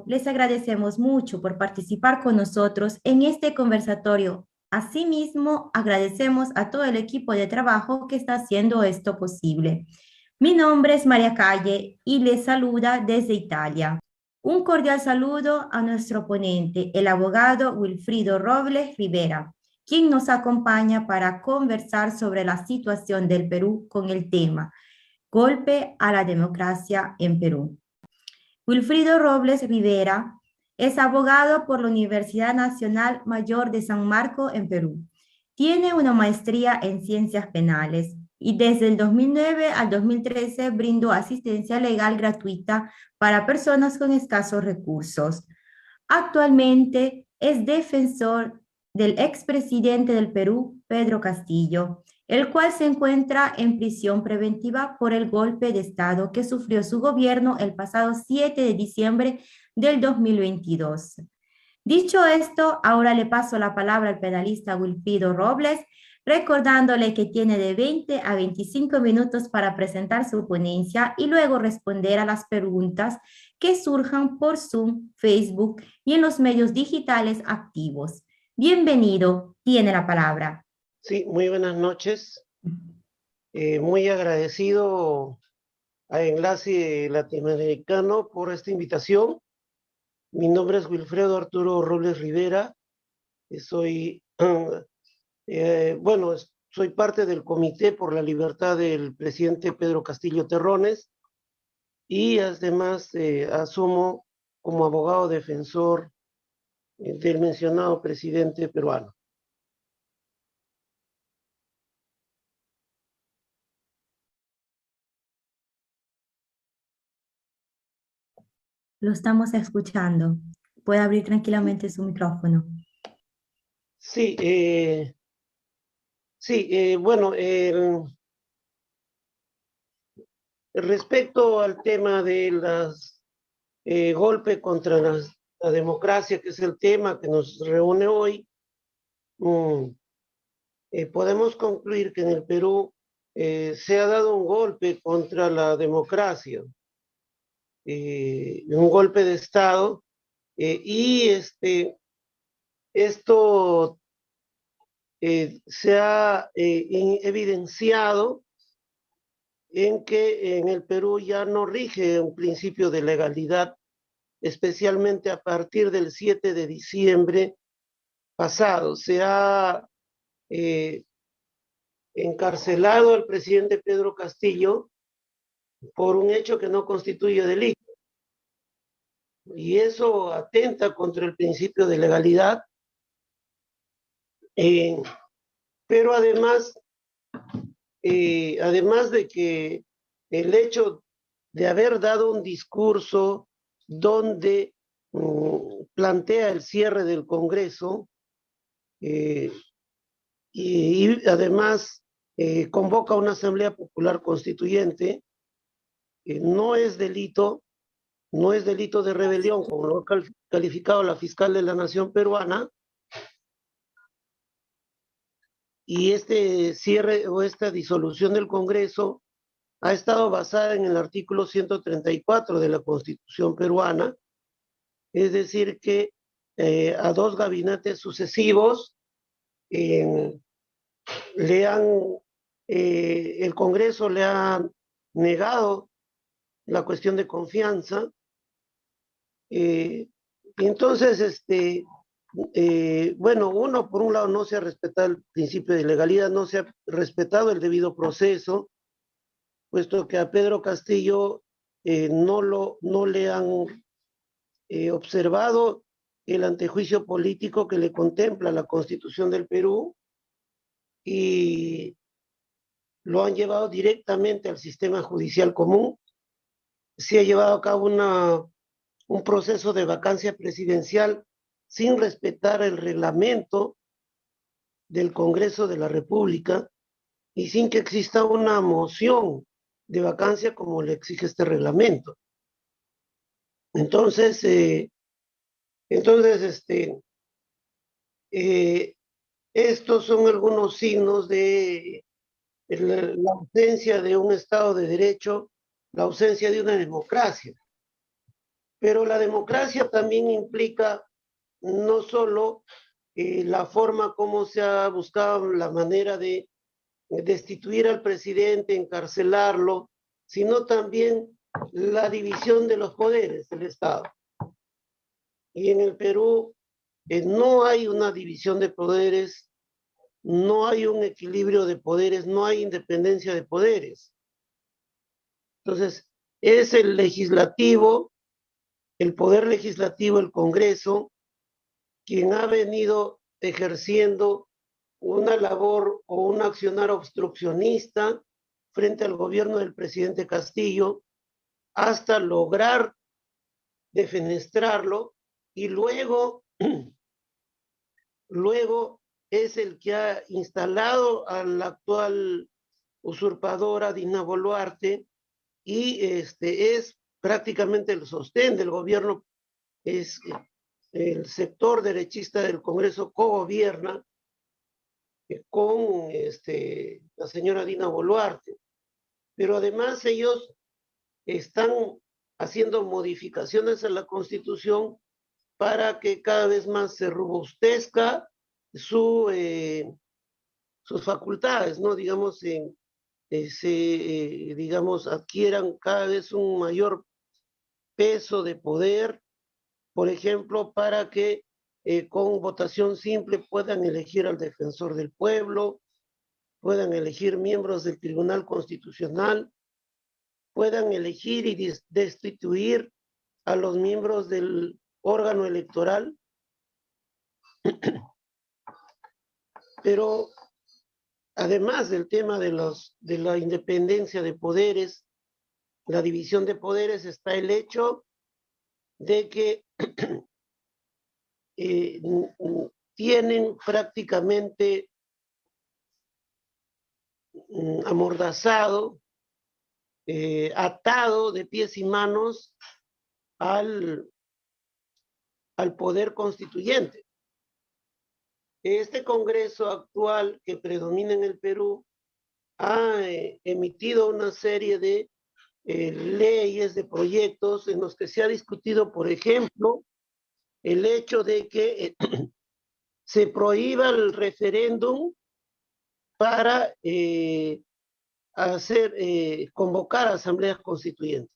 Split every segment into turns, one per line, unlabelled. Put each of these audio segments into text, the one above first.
les agradecemos mucho por participar con nosotros en este conversatorio. Asimismo, agradecemos a todo el equipo de trabajo que está haciendo esto posible. Mi nombre es María Calle y les saluda desde Italia. Un cordial saludo a nuestro ponente, el abogado Wilfrido Robles Rivera, quien nos acompaña para conversar sobre la situación del Perú con el tema Golpe a la democracia en Perú. Wilfrido Robles Rivera es abogado por la Universidad Nacional Mayor de San Marcos en Perú. Tiene una maestría en ciencias penales y desde el 2009 al 2013 brindó asistencia legal gratuita para personas con escasos recursos. Actualmente es defensor del expresidente del Perú, Pedro Castillo, el cual se encuentra en prisión preventiva por el golpe de Estado que sufrió su gobierno el pasado 7 de diciembre del 2022. Dicho esto, ahora le paso la palabra al penalista Wilfrido Robles, recordándole que tiene de 20 a 25 minutos para presentar su ponencia y luego responder a las preguntas que surjan por Zoom, Facebook y en los medios digitales activos. Bienvenido, tiene la palabra.
Sí, muy buenas noches. Muy agradecido a Enlace Latinoamericano por esta invitación. Mi nombre es Wilfredo Arturo Robles Rivera. Soy, soy parte del Comité por la Libertad del presidente Pedro Castillo Terrones y además asumo como abogado defensor del mencionado presidente peruano.
Lo estamos escuchando. Puede abrir tranquilamente su micrófono.
Sí, respecto al tema de los golpes contra la democracia, que es el tema que nos reúne hoy, podemos concluir que en el Perú se ha dado un golpe contra la democracia, un golpe de Estado, y esto se ha evidenciado en que en el Perú ya no rige un principio de legalidad, especialmente a partir del 7 de diciembre pasado. Se ha encarcelado al presidente Pedro Castillo por un hecho que no constituye delito. Y eso atenta contra el principio de legalidad. Pero además de que el hecho de haber dado un discurso donde plantea el cierre del Congreso y además convoca una Asamblea Popular Constituyente, no es delito de rebelión, como lo ha calificado la fiscal de la Nación peruana. Y este cierre o esta disolución del Congreso ha estado basada en el artículo 134 de la Constitución peruana, es decir, que a dos gabinetes sucesivos el Congreso le ha negado la cuestión de confianza. Entonces, uno, por un lado, no se ha respetado el principio de legalidad, no se ha respetado el debido proceso, puesto que a Pedro Castillo no le han observado el antejuicio político que le contempla la Constitución del Perú y lo han llevado directamente al sistema judicial común. Se ha llevado a cabo un proceso de vacancia presidencial sin respetar el reglamento del Congreso de la República y sin que exista una moción de vacancia como le exige este reglamento. Entonces, estos son algunos signos de la ausencia de un Estado de Derecho, la ausencia de una democracia. Pero la democracia también implica no solo la forma como se ha buscado la manera de destituir al presidente, encarcelarlo, sino también la división de los poderes del Estado. Y en el Perú no hay una división de poderes, no hay un equilibrio de poderes, no hay independencia de poderes. Entonces, es el legislativo, el poder legislativo, el Congreso, quien ha venido ejerciendo una labor o un accionar obstruccionista frente al gobierno del presidente Castillo hasta lograr defenestrarlo y luego, luego es el que ha instalado a la actual usurpadora Dina Boluarte y es prácticamente el sostén del gobierno, es el sector derechista del Congreso cogobierna con la señora Dina Boluarte. Pero además ellos están haciendo modificaciones a la Constitución para que cada vez más se robustezca sus facultades, ¿no? Digamos, digamos, adquieran cada vez un mayor peso de poder, por ejemplo, para que con votación simple puedan elegir al defensor del pueblo, puedan elegir miembros del Tribunal Constitucional, puedan elegir y destituir a los miembros del órgano electoral. Pero además del tema de la independencia de poderes, la división de poderes, está el hecho de que tienen prácticamente amordazado, atado de pies y manos al poder constituyente. Este Congreso actual que predomina en el Perú ha emitido una serie de leyes, de proyectos en los que se ha discutido, por ejemplo, el hecho de que se prohíba el referéndum para convocar asambleas constituyentes.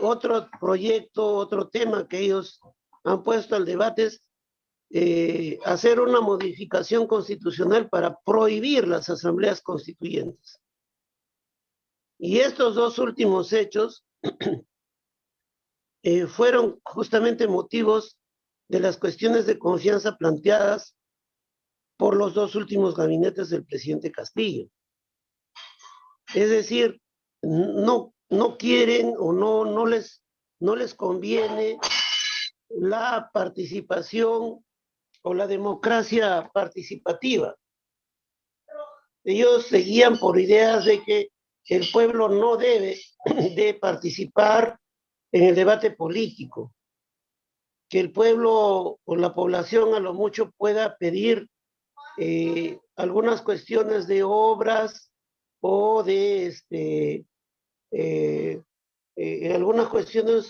Otro proyecto, otro tema que ellos han puesto al debate es hacer una modificación constitucional para prohibir las asambleas constituyentes. Y estos dos últimos hechos fueron justamente motivos de las cuestiones de confianza planteadas por los dos últimos gabinetes del presidente Castillo. Es decir, no quieren o no les conviene la participación o la democracia participativa. Ellos seguían por ideas de que el pueblo no debe de participar en el debate político, que el pueblo o la población a lo mucho pueda pedir algunas cuestiones de obras o de algunas cuestiones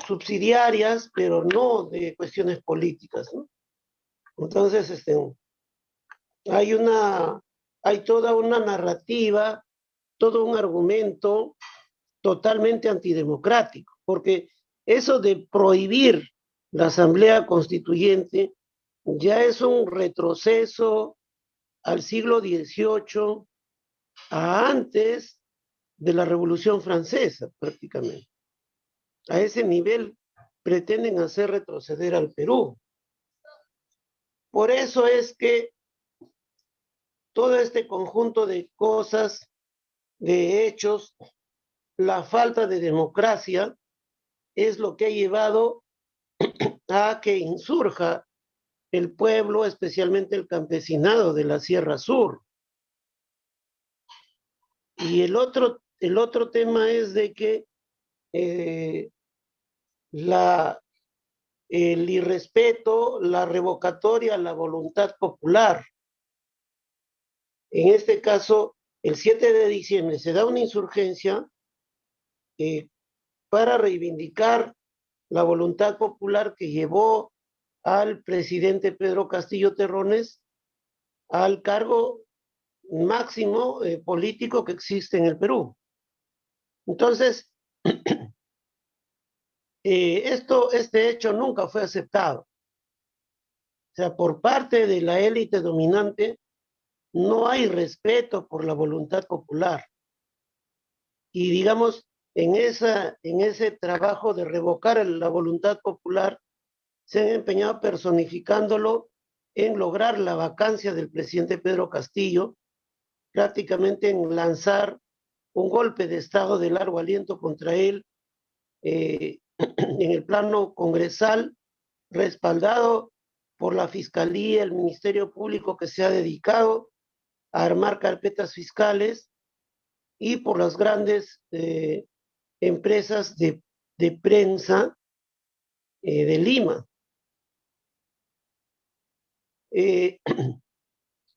subsidiarias, pero no de cuestiones políticas, ¿no? Entonces, hay toda una narrativa, todo un argumento totalmente antidemocrático, porque eso de prohibir la Asamblea Constituyente ya es un retroceso al siglo XVIII, a antes de la Revolución Francesa, prácticamente. A ese nivel pretenden hacer retroceder al Perú. Por eso es que todo este conjunto de cosas, de hechos, la falta de democracia, es lo que ha llevado a que insurja el pueblo, especialmente el campesinado de la Sierra Sur. Y el otro tema es de que el irrespeto, la revocatoria a la voluntad popular. En este caso, el 7 de diciembre se da una insurgencia para reivindicar la voluntad popular que llevó al presidente Pedro Castillo Terrones al cargo máximo político que existe en el Perú. Entonces, este hecho nunca fue aceptado. O sea, por parte de la élite dominante no hay respeto por la voluntad popular. Y digamos, en ese trabajo de revocar la voluntad popular, se han empeñado personificándolo en lograr la vacancia del presidente Pedro Castillo, prácticamente en lanzar un golpe de Estado de largo aliento contra él en el plano congresal, respaldado por la Fiscalía, el Ministerio Público que se ha dedicado a armar carpetas fiscales y por las grandes empresas de prensa de Lima.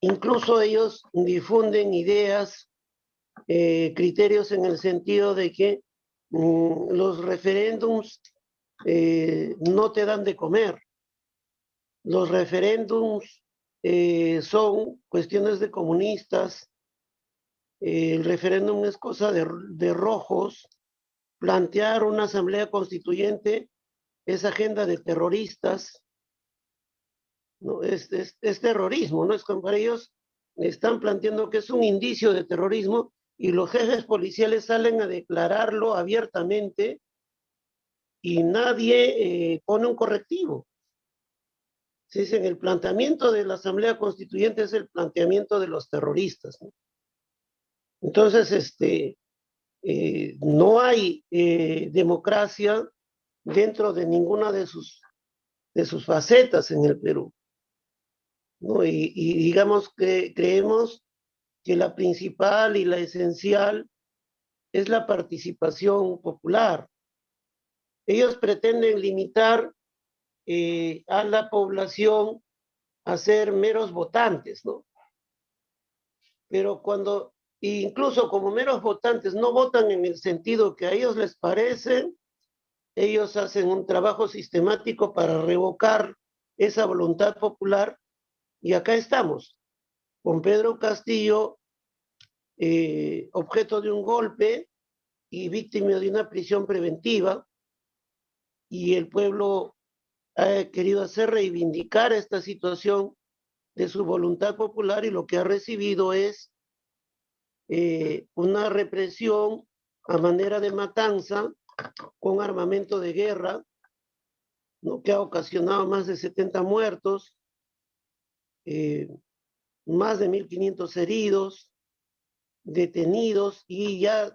Incluso ellos difunden ideas, criterios en el sentido de que los referéndums no te dan de comer. Los referéndums son cuestiones de comunistas. El referéndum es cosa de rojos. Plantear una asamblea constituyente es agenda de terroristas. ¿No? Es terrorismo, ¿no? Es como para ellos están planteando que es un indicio de terrorismo y los jefes policiales salen a declararlo abiertamente y nadie pone un correctivo. Se dice, en el planteamiento de la Asamblea Constituyente es el planteamiento de los terroristas, ¿no? Entonces, no hay democracia dentro de ninguna de sus facetas en el Perú, ¿no? Y digamos que creemos que la principal y la esencial es la participación popular. Ellos pretenden limitar a la población a ser meros votantes, ¿no? Pero cuando, incluso como meros votantes, no votan en el sentido que a ellos les parece, ellos hacen un trabajo sistemático para revocar esa voluntad popular y acá estamos, con Pedro Castillo, objeto de un golpe y víctima de una prisión preventiva, y el pueblo ha querido hacer reivindicar esta situación de su voluntad popular y lo que ha recibido es una represión a manera de matanza con armamento de guerra, ¿no? Que ha ocasionado más de 70 muertos, más de 1.500 heridos, detenidos y ya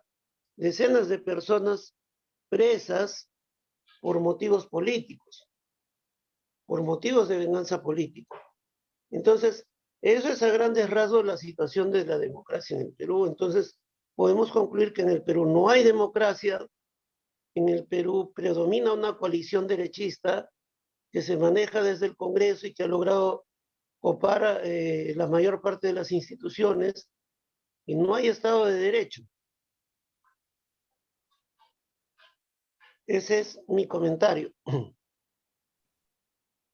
decenas de personas presas por motivos políticos, por motivos de venganza política. Entonces, eso es a grandes rasgos la situación de la democracia en el Perú. Entonces, podemos concluir que en el Perú no hay democracia, en el Perú predomina una coalición derechista que se maneja desde el Congreso y que ha logrado copar la mayor parte de las instituciones, y no hay Estado de Derecho. Ese es mi comentario.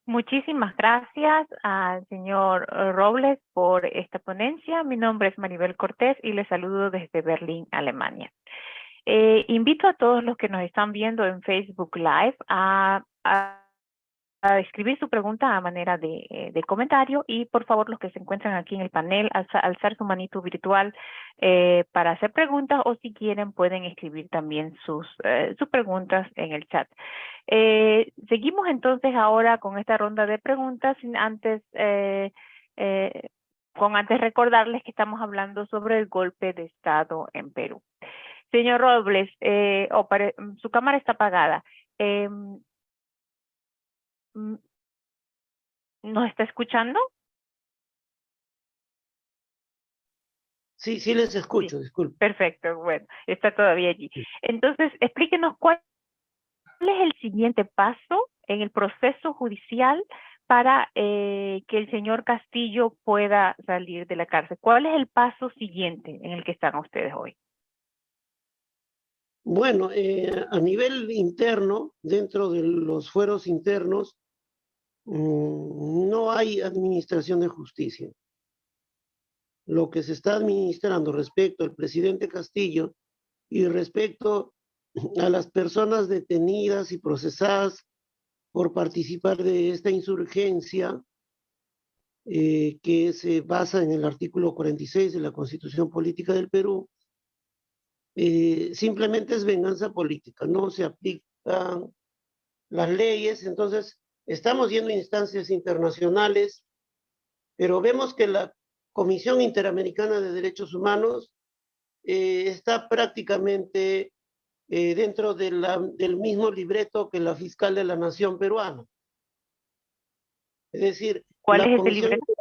Muchísimas gracias al señor Robles por esta ponencia. Mi nombre es Maribel Cortés y les saludo desde Berlín, Alemania. Invito a todos los que nos están viendo en Facebook Live a escribir su pregunta a manera de comentario, y por favor los que se encuentran aquí en el panel, alzar su manito virtual para hacer preguntas, o si quieren pueden escribir también sus preguntas en el chat. Seguimos entonces ahora con esta ronda de preguntas, sin antes recordarles que estamos hablando sobre el golpe de Estado en Perú. Señor Robles, su cámara está apagada. ¿Nos está escuchando?
Sí, sí les escucho,
Sí.
disculpe.
Perfecto, bueno, está todavía allí. Entonces, explíquenos cuál es el siguiente paso en el proceso judicial para que el señor Castillo pueda salir de la cárcel. ¿Cuál es el paso siguiente en el que están ustedes hoy?
Bueno, a nivel interno, dentro de los fueros internos, no hay administración de justicia. Lo que se está administrando respecto al presidente Castillo y respecto a las personas detenidas y procesadas por participar de esta insurgencia, que se basa en el artículo 46 de la Constitución Política del Perú, simplemente es venganza política, no se aplican las leyes. Entonces estamos yendo a instancias internacionales, pero vemos que la Comisión Interamericana de Derechos Humanos está prácticamente dentro de del mismo libreto que la fiscal de la Nación peruana. Es decir,
¿Cuál
la
es ese
Comisión
libreto?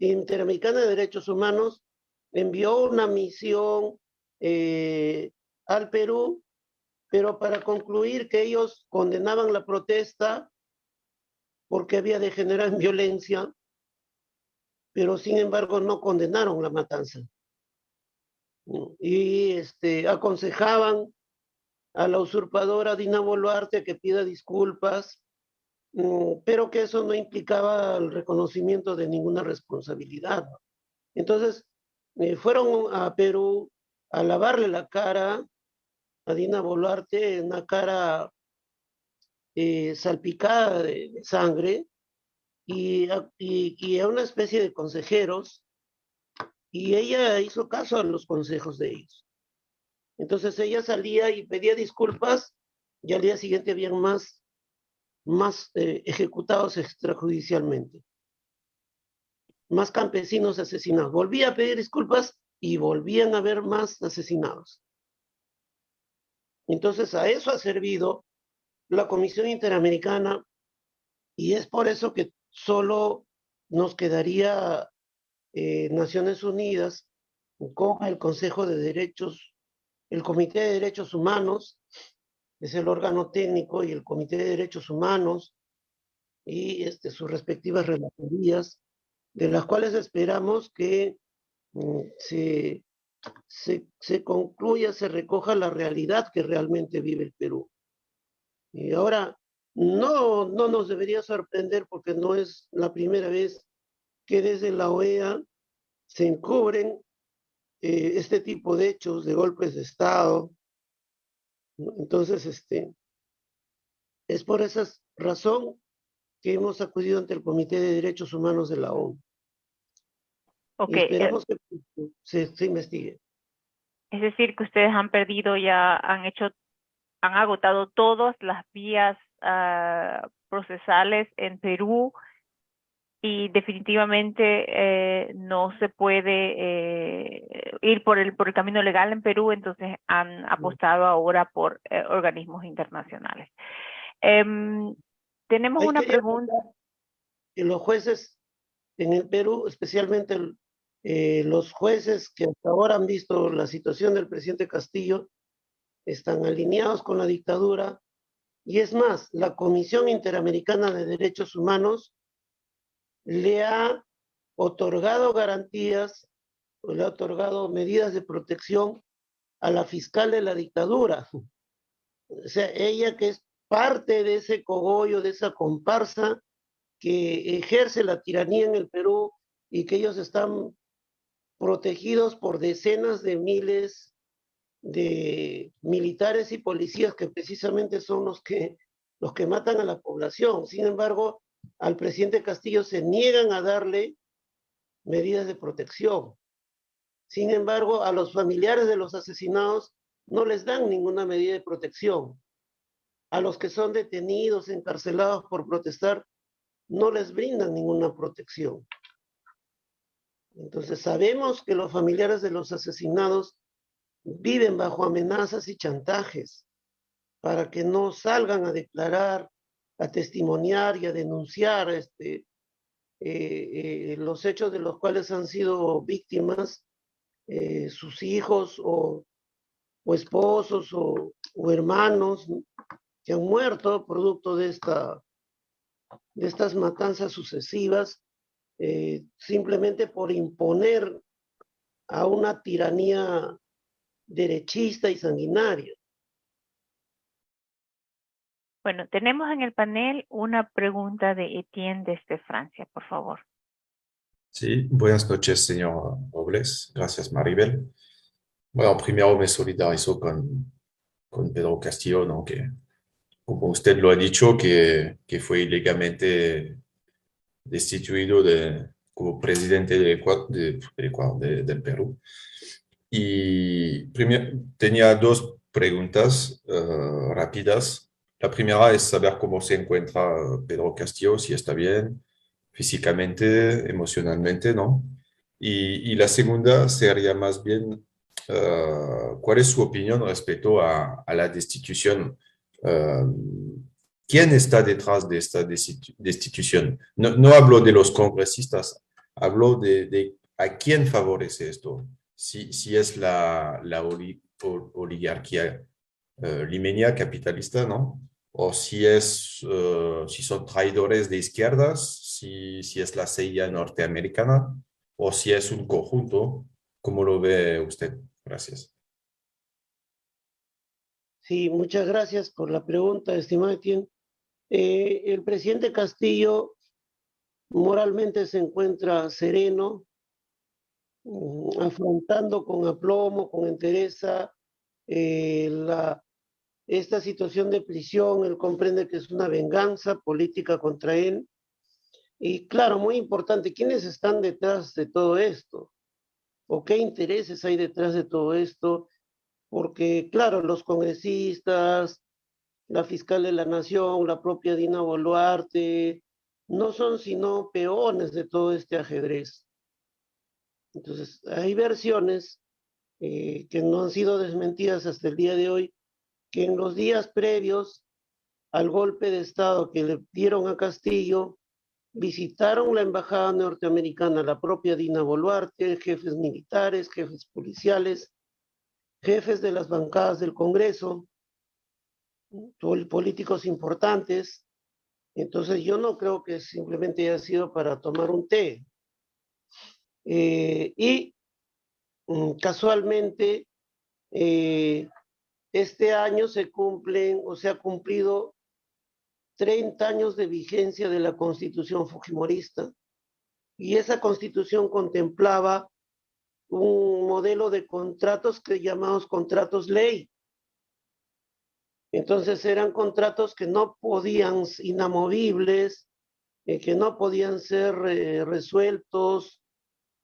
Interamericana de Derechos Humanos envió una misión al Perú, pero para concluir que ellos condenaban la protesta porque había degenerado en violencia, pero sin embargo no condenaron la matanza. Y aconsejaban a la usurpadora Dina Boluarte que pida disculpas, pero que eso no implicaba el reconocimiento de ninguna responsabilidad. Entonces, fueron a Perú a lavarle la cara a Dina Boluarte, una cara salpicada de sangre, y a una especie de consejeros, y ella hizo caso a los consejos de ellos. Entonces ella salía y pedía disculpas, y al día siguiente habían más ejecutados extrajudicialmente, más campesinos asesinados. Volvía a pedir disculpas y volvían a haber más asesinados. Entonces a eso ha servido la Comisión Interamericana, y es por eso que solo nos quedaría Naciones Unidas con el Consejo de Derechos, el Comité de Derechos Humanos, es el órgano técnico, y el Comité de Derechos Humanos, y sus respectivas relatorías, de las cuales esperamos que se, se concluya, se recoja la realidad que realmente vive el Perú. Y ahora, no nos debería sorprender, porque no es la primera vez que desde la OEA se encubren este tipo de hechos, de golpes de Estado, ¿no? Entonces, es por esa razón que hemos acudido ante el Comité de Derechos Humanos de la ONU.
Ok,
Y esperamos que se investigue.
es decir, que ustedes han perdido ya, han agotado todas las vías procesales en Perú y definitivamente no se puede ir por el camino legal en Perú, entonces han apostado ahora por organismos internacionales. Tenemos
Ahí
una
quería
pregunta.
contar que los jueces en el Perú, especialmente los jueces que hasta ahora han visto la situación del presidente Castillo, están alineados con la dictadura. Y es más, la Comisión Interamericana de Derechos Humanos le ha otorgado garantías, o le ha otorgado medidas de protección a la fiscal de la dictadura. O sea, ella, que es parte de ese cogollo, de esa comparsa que ejerce la tiranía en el Perú, y que ellos están protegidos por decenas de miles de militares y policías, que precisamente son los que matan a la población. Sin embargo, al presidente Castillo se niegan a darle medidas de protección. Sin embargo, a los familiares de los asesinados no les dan ninguna medida de protección. A los que son detenidos, encarcelados por protestar, no les brindan ninguna protección. Entonces sabemos que los familiares de los asesinados viven bajo amenazas y chantajes para que no salgan a declarar, a testimoniar y a denunciar los hechos de los cuales han sido víctimas sus hijos o esposos o hermanos, ¿no?, que han muerto producto de estas matanzas sucesivas, simplemente por imponer a una tiranía derechista y sanguinario.
Bueno, tenemos en el panel una pregunta de Etienne desde Francia, por favor.
Sí, buenas noches, señor Robles. Gracias, Maribel. Bueno, primero me solidarizo con Pedro Castillo, ¿no? Que, como usted lo ha dicho, que fue ilegalmente destituido como presidente del Perú. Y tenía dos preguntas rápidas. La primera es saber cómo se encuentra Pedro Castillo, si está bien físicamente, emocionalmente, ¿no? Y la segunda sería más bien, ¿cuál es su opinión respecto a la destitución? ¿Quién está detrás de esta destitución? No hablo de los congresistas, hablo de a quién favorece esto. Si es la oligarquía limeña capitalista, ¿no? O si son traidores de izquierdas, si es la CIA norteamericana, o si es un conjunto. ¿Cómo lo ve usted? Gracias.
Sí, muchas gracias por la pregunta, estimado Etienne. El presidente Castillo moralmente se encuentra sereno, afrontando con aplomo, con entereza, esta situación de prisión. Él comprende que es una venganza política contra él. Y claro, muy importante, ¿quiénes están detrás de todo esto? ¿O qué intereses hay detrás de todo esto? Porque, claro, los congresistas, la fiscal de la Nación, la propia Dina Boluarte, no son sino peones de todo este ajedrez. Entonces, hay versiones que no han sido desmentidas hasta el día de hoy, que en los días previos al golpe de Estado que le dieron a Castillo, visitaron la embajada norteamericana, la propia Dina Boluarte, jefes militares, jefes policiales, jefes de las bancadas del Congreso, políticos importantes. Entonces yo no creo que simplemente haya sido para tomar un té. Y casualmente este año se cumplen o se ha cumplido 30 años de vigencia de la Constitución Fujimorista, y esa Constitución contemplaba un modelo de contratos que llamados contratos ley. Entonces eran contratos que no podían, inamovibles, que no podían ser resueltos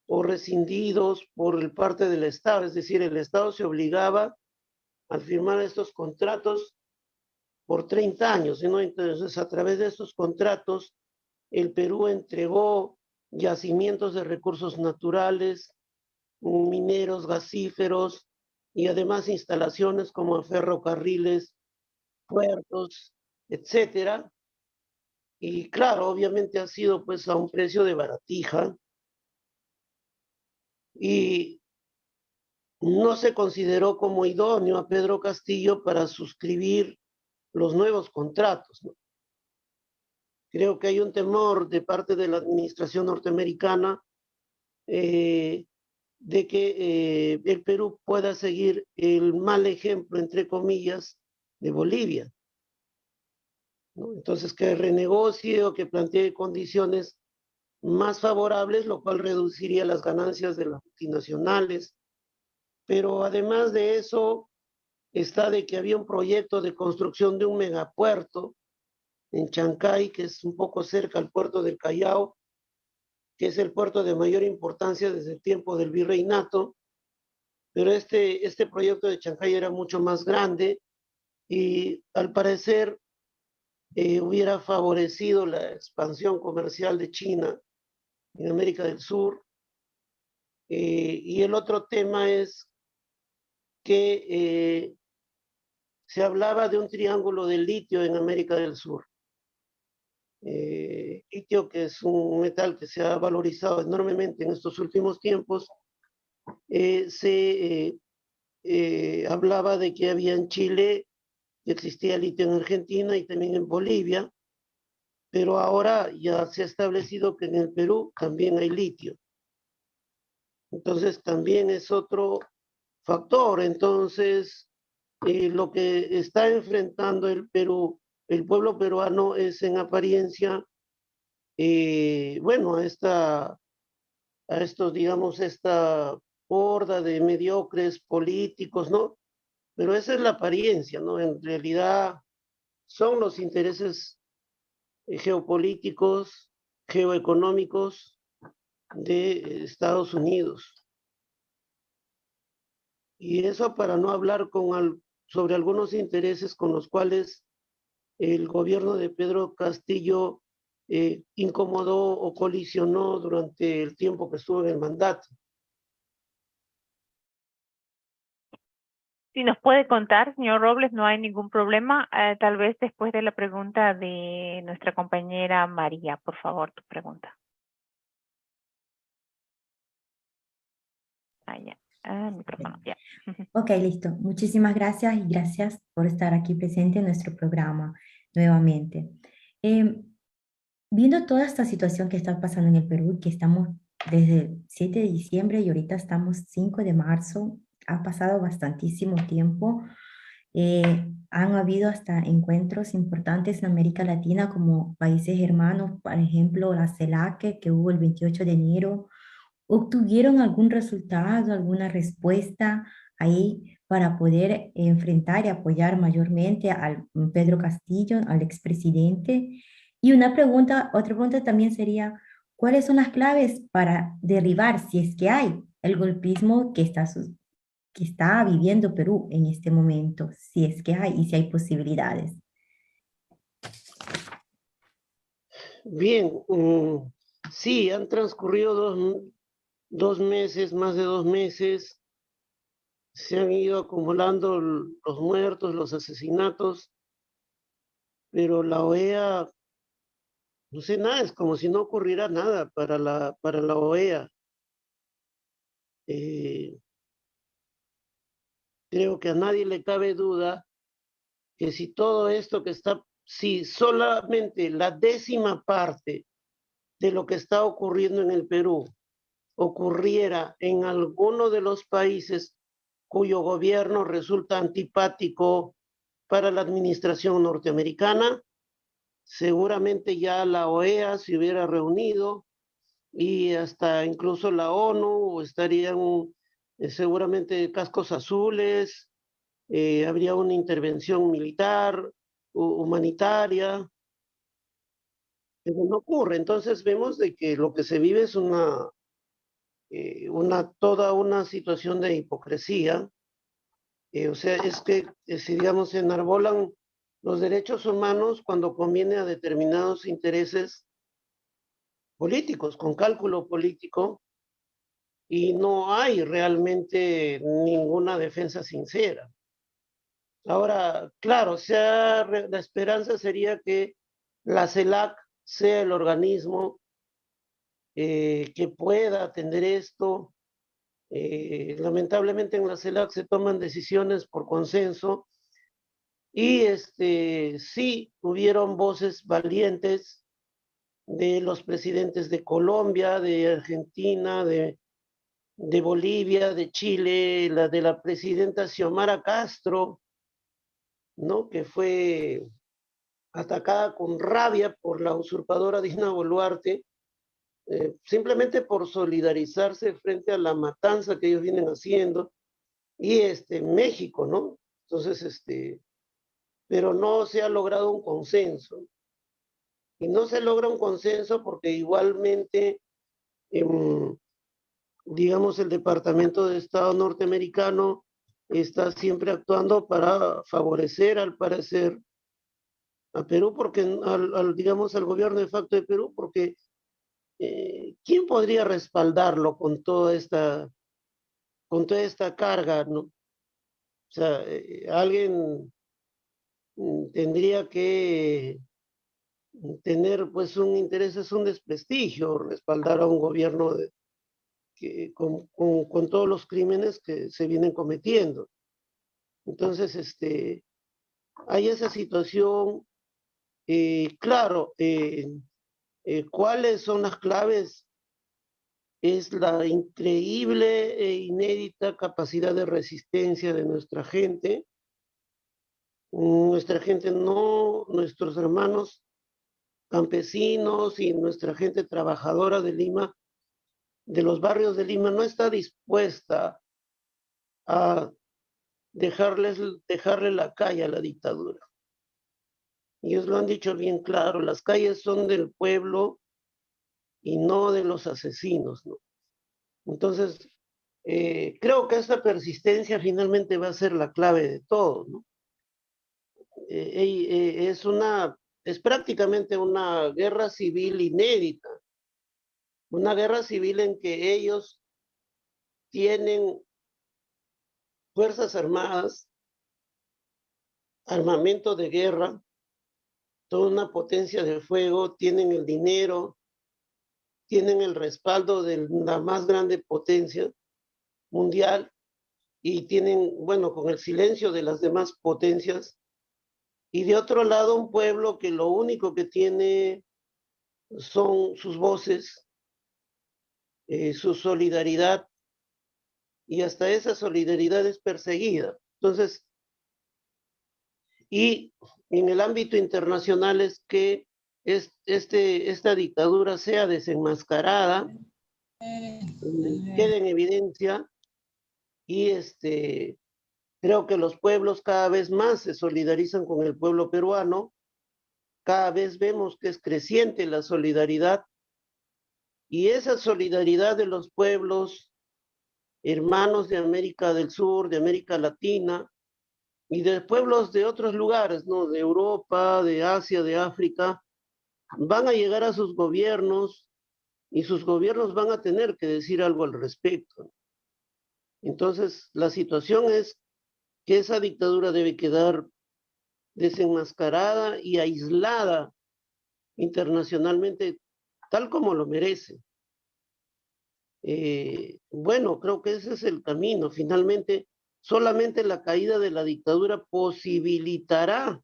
o rescindidos por parte del Estado. Es decir, el Estado se obligaba a firmar estos contratos por 30 años, ¿no? Entonces, a través de estos contratos, el Perú entregó yacimientos de recursos naturales, mineros, gasíferos, y además instalaciones como ferrocarriles, puertos, etcétera. Y claro, obviamente ha sido pues a un precio de baratija, y no se consideró como idóneo a Pedro Castillo para suscribir los nuevos contratos, ¿no? Creo que hay un temor de parte de la administración norteamericana de que el Perú pueda seguir el mal ejemplo, entre comillas, de Bolivia, ¿no? Entonces, que renegocie o que plantee condiciones más favorables, lo cual reduciría las ganancias de las multinacionales. Pero además de eso, está de que había un proyecto de construcción de un megapuerto en Chancay, que es un poco cerca al puerto del Callao, que es el puerto de mayor importancia desde el tiempo del virreinato. Pero este proyecto de Chancay era mucho más grande y al parecer hubiera favorecido la expansión comercial de China en América del Sur. Y el otro tema es que se hablaba de un triángulo de litio en América del Sur. Litio, que es un metal que se ha valorizado enormemente en estos últimos tiempos, se hablaba de que había en Chile, existía litio en Argentina y también en Bolivia, pero ahora ya se ha establecido que en el Perú también hay litio. Entonces también es otro factor. Entonces, lo que está enfrentando el Perú, el pueblo peruano, es en apariencia, bueno, digamos, esta horda de mediocres políticos, ¿no? Pero esa es la apariencia, ¿no? En realidad son los intereses geopolíticos, geoeconómicos de Estados Unidos. Y eso para no hablar sobre algunos intereses con los cuales el gobierno de Pedro Castillo incomodó o colisionó durante el tiempo que estuvo en el mandato.
Si nos puede contar, señor Robles, no hay ningún problema. Tal vez después de la pregunta de nuestra compañera María, por favor, tu pregunta. Ya. Micrófono, ya.
Ok, listo. Muchísimas gracias y gracias por estar aquí presente en nuestro programa nuevamente. Viendo toda esta situación que está pasando en el Perú, que estamos desde el 7 de diciembre y ahorita estamos 5 de marzo, ha pasado bastantísimo tiempo. Han habido hasta encuentros importantes en América Latina como países hermanos, por ejemplo, la CELAC, que hubo el 28 de enero. ¿Obtuvieron algún resultado, alguna respuesta ahí para poder enfrentar y apoyar mayormente al Pedro Castillo, al expresidente? Y otra pregunta también sería, ¿cuáles son las claves para derribar, si es que hay, el golpismo que está viviendo Perú en este momento, si es que hay y si hay posibilidades?
Bien, sí, han transcurrido dos meses, más de 2 meses, se han ido acumulando los muertos, los asesinatos, pero la OEA, no sé nada, es como si no ocurriera nada para la OEA. Creo que a nadie le cabe duda que si todo esto si solamente la 10ª parte de lo que está ocurriendo en el Perú ocurriera en alguno de los países cuyo gobierno resulta antipático para la administración norteamericana, seguramente ya la OEA se hubiera reunido y hasta incluso la ONU estarían seguramente cascos azules, habría una intervención militar, humanitaria, pero no ocurre. Entonces vemos de que lo que se vive es toda una situación de hipocresía. O sea, es que si digamos se enarbolan los derechos humanos cuando conviene a determinados intereses políticos, con cálculo político, y no hay realmente ninguna defensa sincera. Ahora, claro, la esperanza sería que la CELAC sea el organismo que pueda atender esto. Lamentablemente en la CELAC se toman decisiones por consenso y sí hubieron voces valientes de los presidentes de Colombia, de Argentina, de Bolivia, de Chile, la de la presidenta Xiomara Castro, ¿no? Que fue atacada con rabia por la usurpadora Dina Boluarte, simplemente por solidarizarse frente a la matanza que ellos vienen haciendo, y México, ¿no? Entonces, pero no se ha logrado un consenso. Y no se logra un consenso porque igualmente, digamos, el Departamento de Estado norteamericano está siempre actuando para favorecer, al parecer, a Perú, porque digamos, al gobierno de facto de Perú, porque ¿quién podría respaldarlo con toda esta carga, ¿no? O sea, alguien tendría que tener pues un interés, es un desprestigio respaldar a un gobierno con todos los crímenes que se vienen cometiendo. Entonces, hay esa situación. Claro, ¿cuáles son las claves? es la increíble e inédita capacidad de resistencia de nuestra gente. Nuestra gente no, nuestros hermanos campesinos y nuestra gente trabajadora de Lima, de los barrios de Lima, no está dispuesta a dejarle la calle a la dictadura. Ellos lo han dicho bien claro, las calles son del pueblo y no de los asesinos, ¿no? Entonces, creo que esta persistencia finalmente va a ser la clave de todo, ¿no? Es prácticamente una guerra civil inédita, una guerra civil en que ellos tienen fuerzas armadas, armamento de guerra, toda una potencia de fuego, tienen el dinero, tienen el respaldo de la más grande potencia mundial y tienen, bueno, con el silencio de las demás potencias. Y de otro lado, un pueblo que lo único que tiene son sus voces, su solidaridad, y hasta esa solidaridad es perseguida. Entonces, y en el ámbito internacional es que esta dictadura sea desenmascarada, quede en evidencia, y creo que los pueblos cada vez más se solidarizan con el pueblo peruano, cada vez vemos que es creciente la solidaridad, y esa solidaridad de los pueblos hermanos de América del Sur, de América Latina, y de pueblos de otros lugares, ¿no? De Europa, de Asia, de África, van a llegar a sus gobiernos y sus gobiernos van a tener que decir algo al respecto. Entonces, la situación es que esa dictadura debe quedar desenmascarada y aislada internacionalmente, tal como lo merece. Bueno, creo que ese es el camino. Finalmente, solamente la caída de la dictadura posibilitará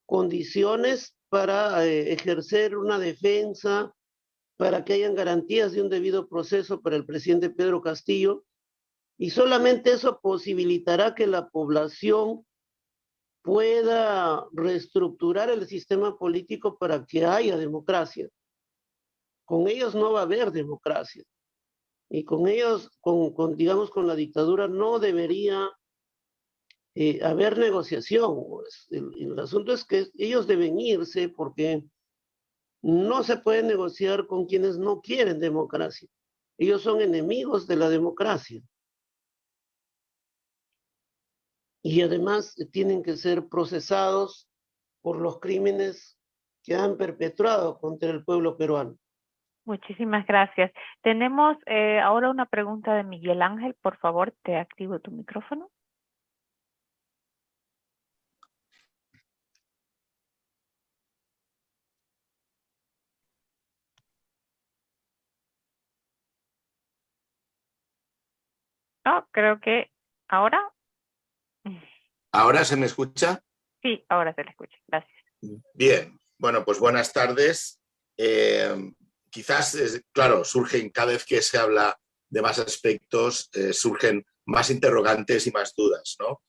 condiciones para ejercer una defensa, para que hayan garantías de un debido proceso para el presidente Pedro Castillo, y solamente eso posibilitará que la población pueda reestructurar el sistema político para que haya democracia. Con ellos no va a haber democracia. Y con ellos, digamos, con la dictadura no debería haber negociación. El asunto es que ellos deben irse porque no se puede negociar con quienes no quieren democracia. Ellos son enemigos de la democracia. Y además tienen que ser procesados por los crímenes que han perpetrado contra el pueblo peruano.
Muchísimas gracias. Tenemos ahora una pregunta de Miguel Ángel. Por favor, te activo tu micrófono. Oh, creo que ahora.
¿Ahora se me escucha?
Sí, ahora se le escucha. Gracias.
Bien, bueno, pues buenas tardes. Quizás, claro, surgen cada vez que se habla de más aspectos, surgen más interrogantes y más dudas, ¿no?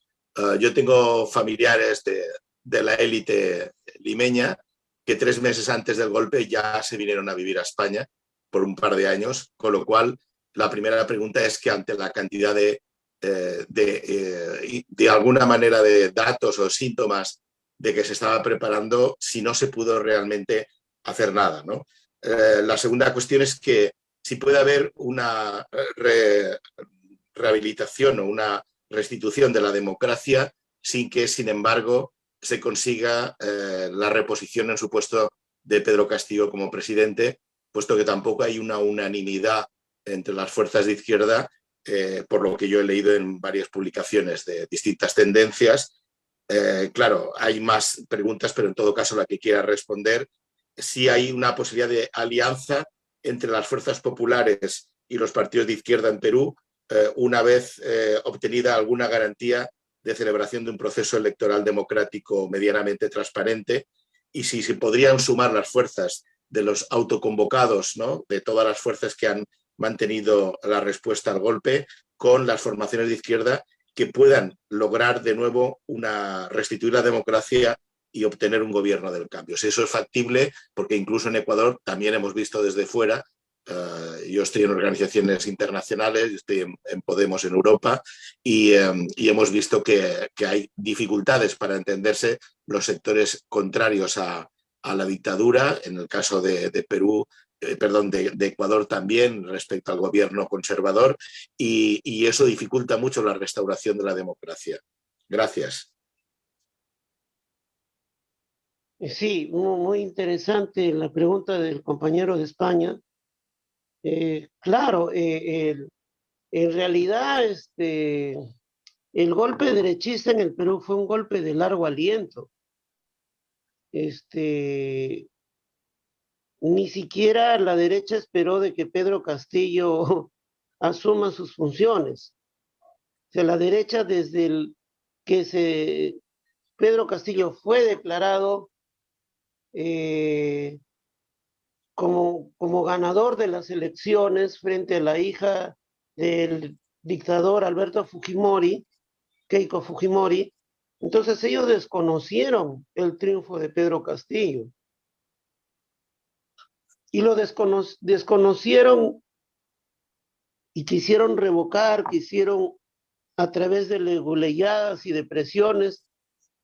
Yo tengo familiares de la élite limeña que 3 meses antes del golpe ya se vinieron a vivir a España por un par de años, con lo cual la primera pregunta es que ante la cantidad de alguna manera de datos o síntomas de que se estaba preparando, si no se pudo realmente hacer nada, ¿no? La segunda cuestión es que si puede haber una rehabilitación o una restitución de la democracia sin que, sin embargo, se consiga la reposición en su puesto de Pedro Castillo como presidente, puesto que tampoco hay una unanimidad entre las fuerzas de izquierda, por lo que yo he leído en varias publicaciones de distintas tendencias. Claro, hay más preguntas, pero en todo caso la que quiera responder, si hay una posibilidad de alianza entre las fuerzas populares y los partidos de izquierda en Perú, una vez obtenida alguna garantía de celebración de un proceso electoral democrático medianamente transparente, y si se podrían sumar las fuerzas de los autoconvocados, ¿no?, de todas las fuerzas que han mantenido la respuesta al golpe con las formaciones de izquierda que puedan lograr de nuevo restituir la democracia y obtener un gobierno del cambio. Si eso es factible, porque incluso en Ecuador también hemos visto desde fuera, yo estoy en organizaciones internacionales, estoy en Podemos en Europa, y hemos visto que hay dificultades para entenderse los sectores contrarios a la dictadura, en el caso de Perú, de Ecuador también respecto al gobierno conservador, y eso dificulta mucho la restauración de la democracia. Gracias.
Sí, muy interesante la pregunta del compañero de España. Claro, en realidad el golpe derechista en el Perú fue un golpe de largo aliento. Ni siquiera la derecha esperó de que Pedro Castillo asuma sus funciones. O sea, la derecha desde el que Pedro Castillo fue declarado como ganador de las elecciones frente a la hija del dictador Alberto Fujimori, Keiko Fujimori. Entonces ellos desconocieron el triunfo de Pedro Castillo y lo desconocieron y quisieron revocar, quisieron a través de leguleyadas y de presiones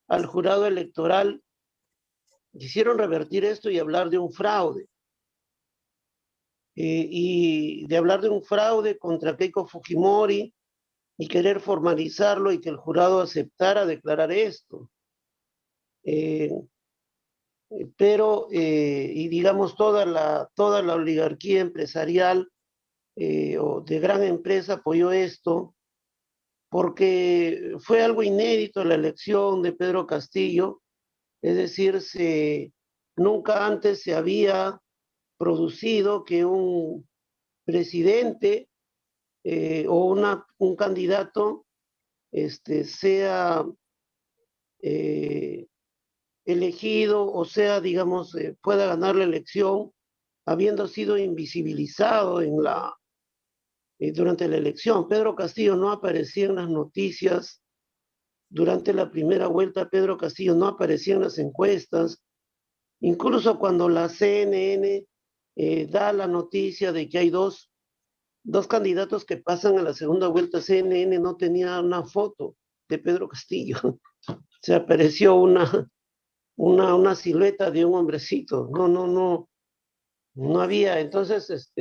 al jurado electoral, quisieron revertir esto y hablar de un fraude. Y de hablar de un fraude contra Keiko Fujimori y querer formalizarlo y que el jurado aceptara declarar esto. Pero, y digamos, toda la oligarquía empresarial o de gran empresa apoyó esto porque fue algo inédito la elección de Pedro Castillo, es decir, nunca antes se había producido que un presidente o un candidato sea elegido o sea, digamos, pueda ganar la elección habiendo sido invisibilizado durante la elección. Pedro Castillo no aparecía en las noticias durante la primera vuelta, Pedro Castillo no aparecía en las encuestas, incluso cuando la CNN da la noticia de que hay dos candidatos que pasan a la segunda vuelta, CNN no tenía una foto de Pedro Castillo. Se apareció una silueta de un hombrecito. No había. Entonces,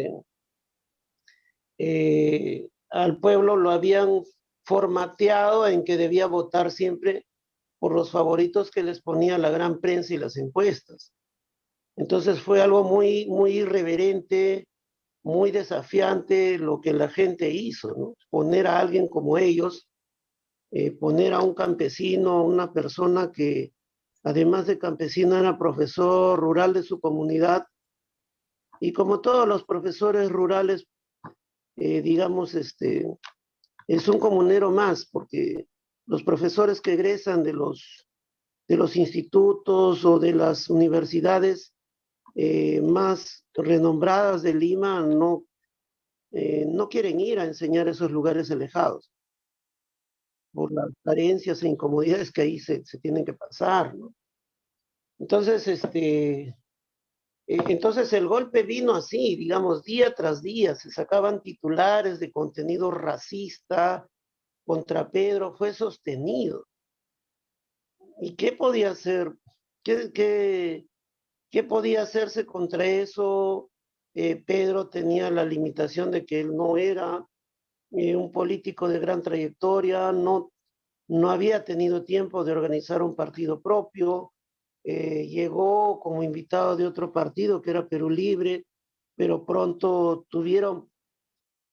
al pueblo lo habían formateado en que debía votar siempre por los favoritos que les ponía la gran prensa y las encuestas. Entonces fue algo muy, muy irreverente, muy desafiante lo que la gente hizo, ¿no? Poner a alguien como ellos, poner a un campesino, una persona que además de campesino era profesor rural de su comunidad, y como todos los profesores rurales, digamos, es un comunero más, porque los profesores que egresan de los institutos o de las universidades más renombradas de Lima no quieren ir a enseñar a esos lugares alejados por las carencias e incomodidades que ahí se tienen que pasar, ¿no? Entonces, entonces el golpe vino así, digamos, día tras día, se sacaban titulares de contenido racista contra Pedro, fue sostenido. ¿Y qué podía hacer? ¿Qué podía hacerse contra eso? Pedro tenía la limitación de que él no era un político de gran trayectoria, no había tenido tiempo de organizar un partido propio, llegó como invitado de otro partido que era Perú Libre, pero pronto tuvieron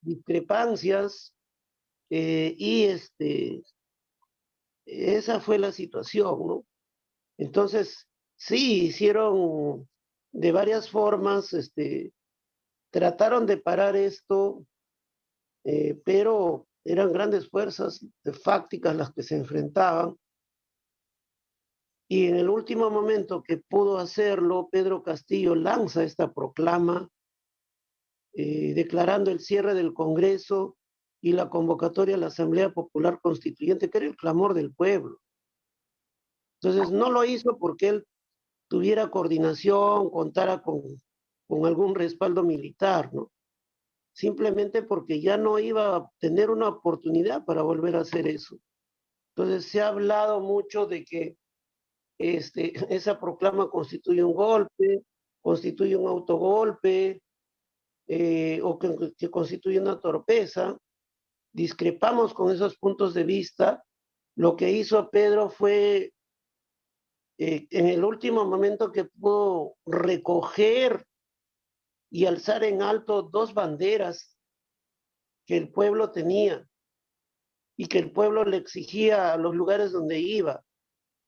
discrepancias y esa fue la situación, ¿no? Entonces, sí, hicieron de varias formas, trataron de parar esto, pero eran grandes fuerzas fácticas las que se enfrentaban. Y en el último momento que pudo hacerlo, Pedro Castillo lanza esta proclama declarando el cierre del Congreso y la convocatoria a la Asamblea Popular Constituyente, que era el clamor del pueblo. Entonces no lo hizo porque él tuviera coordinación, contara con algún respaldo militar, ¿no? Simplemente porque ya no iba a tener una oportunidad para volver a hacer eso. Entonces se ha hablado mucho de que esa proclama constituye un golpe, constituye un autogolpe, o que constituye una torpeza. Discrepamos con esos puntos de vista. Lo que hizo Pedro fue, en el último momento que pudo recoger y alzar en alto dos banderas que el pueblo tenía y que el pueblo le exigía a los lugares donde iba,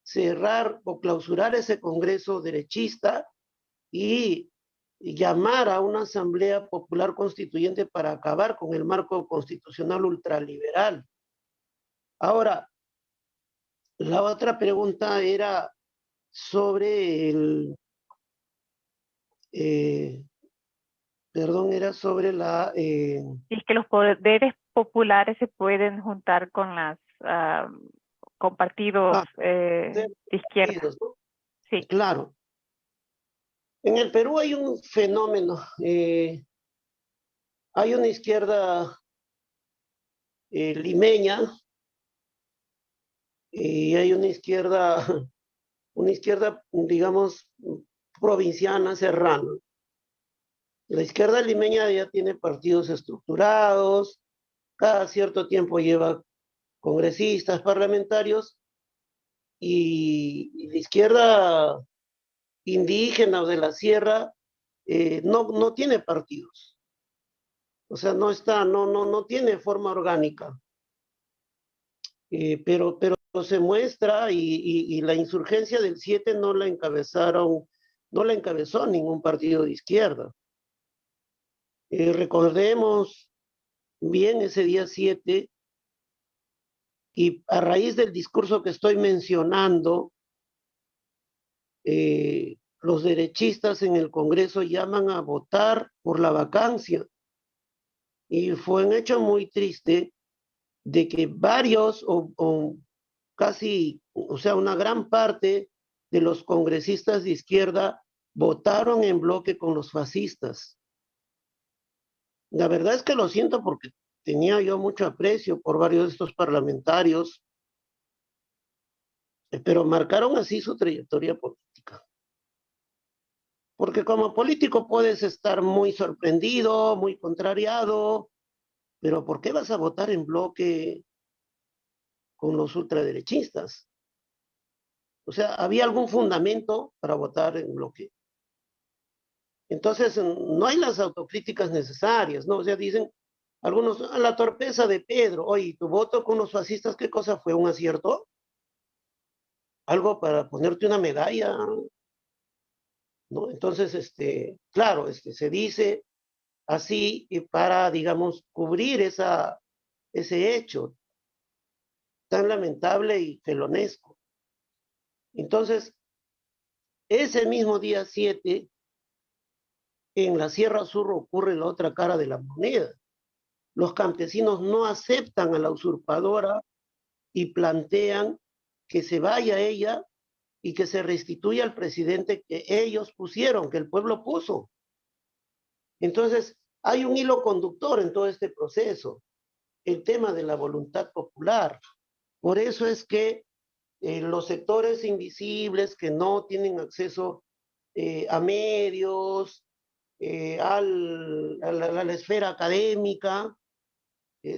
cerrar o clausurar ese Congreso derechista y llamar a una Asamblea Popular Constituyente para acabar con el marco constitucional ultraliberal. Ahora, la otra pregunta era sobre era sobre la...
Y que los poderes populares se pueden juntar con con partidos de izquierda.
partidos, ¿no?
Sí.
Claro. En el Perú hay un fenómeno. Hay una izquierda limeña y hay una izquierda, digamos, provinciana, serrana. La izquierda limeña ya tiene partidos estructurados, cada cierto tiempo lleva congresistas, parlamentarios, y la izquierda indígena o de la sierra no tiene partidos. O sea, no tiene forma orgánica. Pero se muestra y la insurgencia del 7 no la encabezó ningún partido de izquierda. Recordemos bien ese día 7 y a raíz del discurso que estoy mencionando, los derechistas en el Congreso llaman a votar por la vacancia. Y fue un hecho muy triste de que varios o casi, o sea, una gran parte de los congresistas de izquierda votaron en bloque con los fascistas. La verdad es que lo siento porque tenía yo mucho aprecio por varios de estos parlamentarios, pero marcaron así su trayectoria política. Porque como político puedes estar muy sorprendido, muy contrariado, pero ¿por qué vas a votar en bloque con los ultraderechistas? O sea, ¿había algún fundamento para votar en bloque? Entonces, no hay las autocríticas necesarias, ¿no? O sea, dicen algunos, la torpeza de Pedro, oye, tu voto con los fascistas, ¿qué cosa fue? ¿Un acierto? ¿Algo para ponerte una medalla? ¿No? Entonces, claro, se dice así para, digamos, cubrir ese hecho tan lamentable y felonesco. Entonces, ese mismo día 7, en la Sierra Sur ocurre la otra cara de la moneda. Los campesinos no aceptan a la usurpadora y plantean que se vaya ella y que se restituya al presidente que ellos pusieron, que el pueblo puso. Entonces, hay un hilo conductor en todo este proceso, el tema de la voluntad popular. Por eso es que los sectores invisibles que no tienen acceso a medios, a la esfera académica,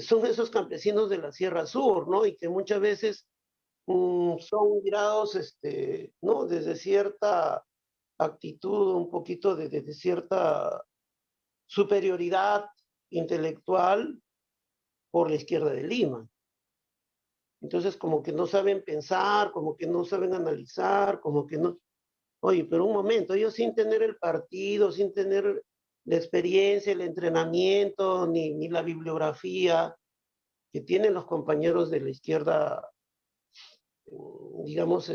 son esos campesinos de la Sierra Sur, ¿no? Y que muchas veces son mirados, ¿no? Desde cierta actitud, un poquito de cierta superioridad intelectual por la izquierda de Lima. Entonces, como que no saben pensar, como que no saben analizar, como que no... Oye, pero un momento, ellos sin tener el partido, sin tener la experiencia, el entrenamiento, ni la bibliografía que tienen los compañeros de la izquierda, digamos,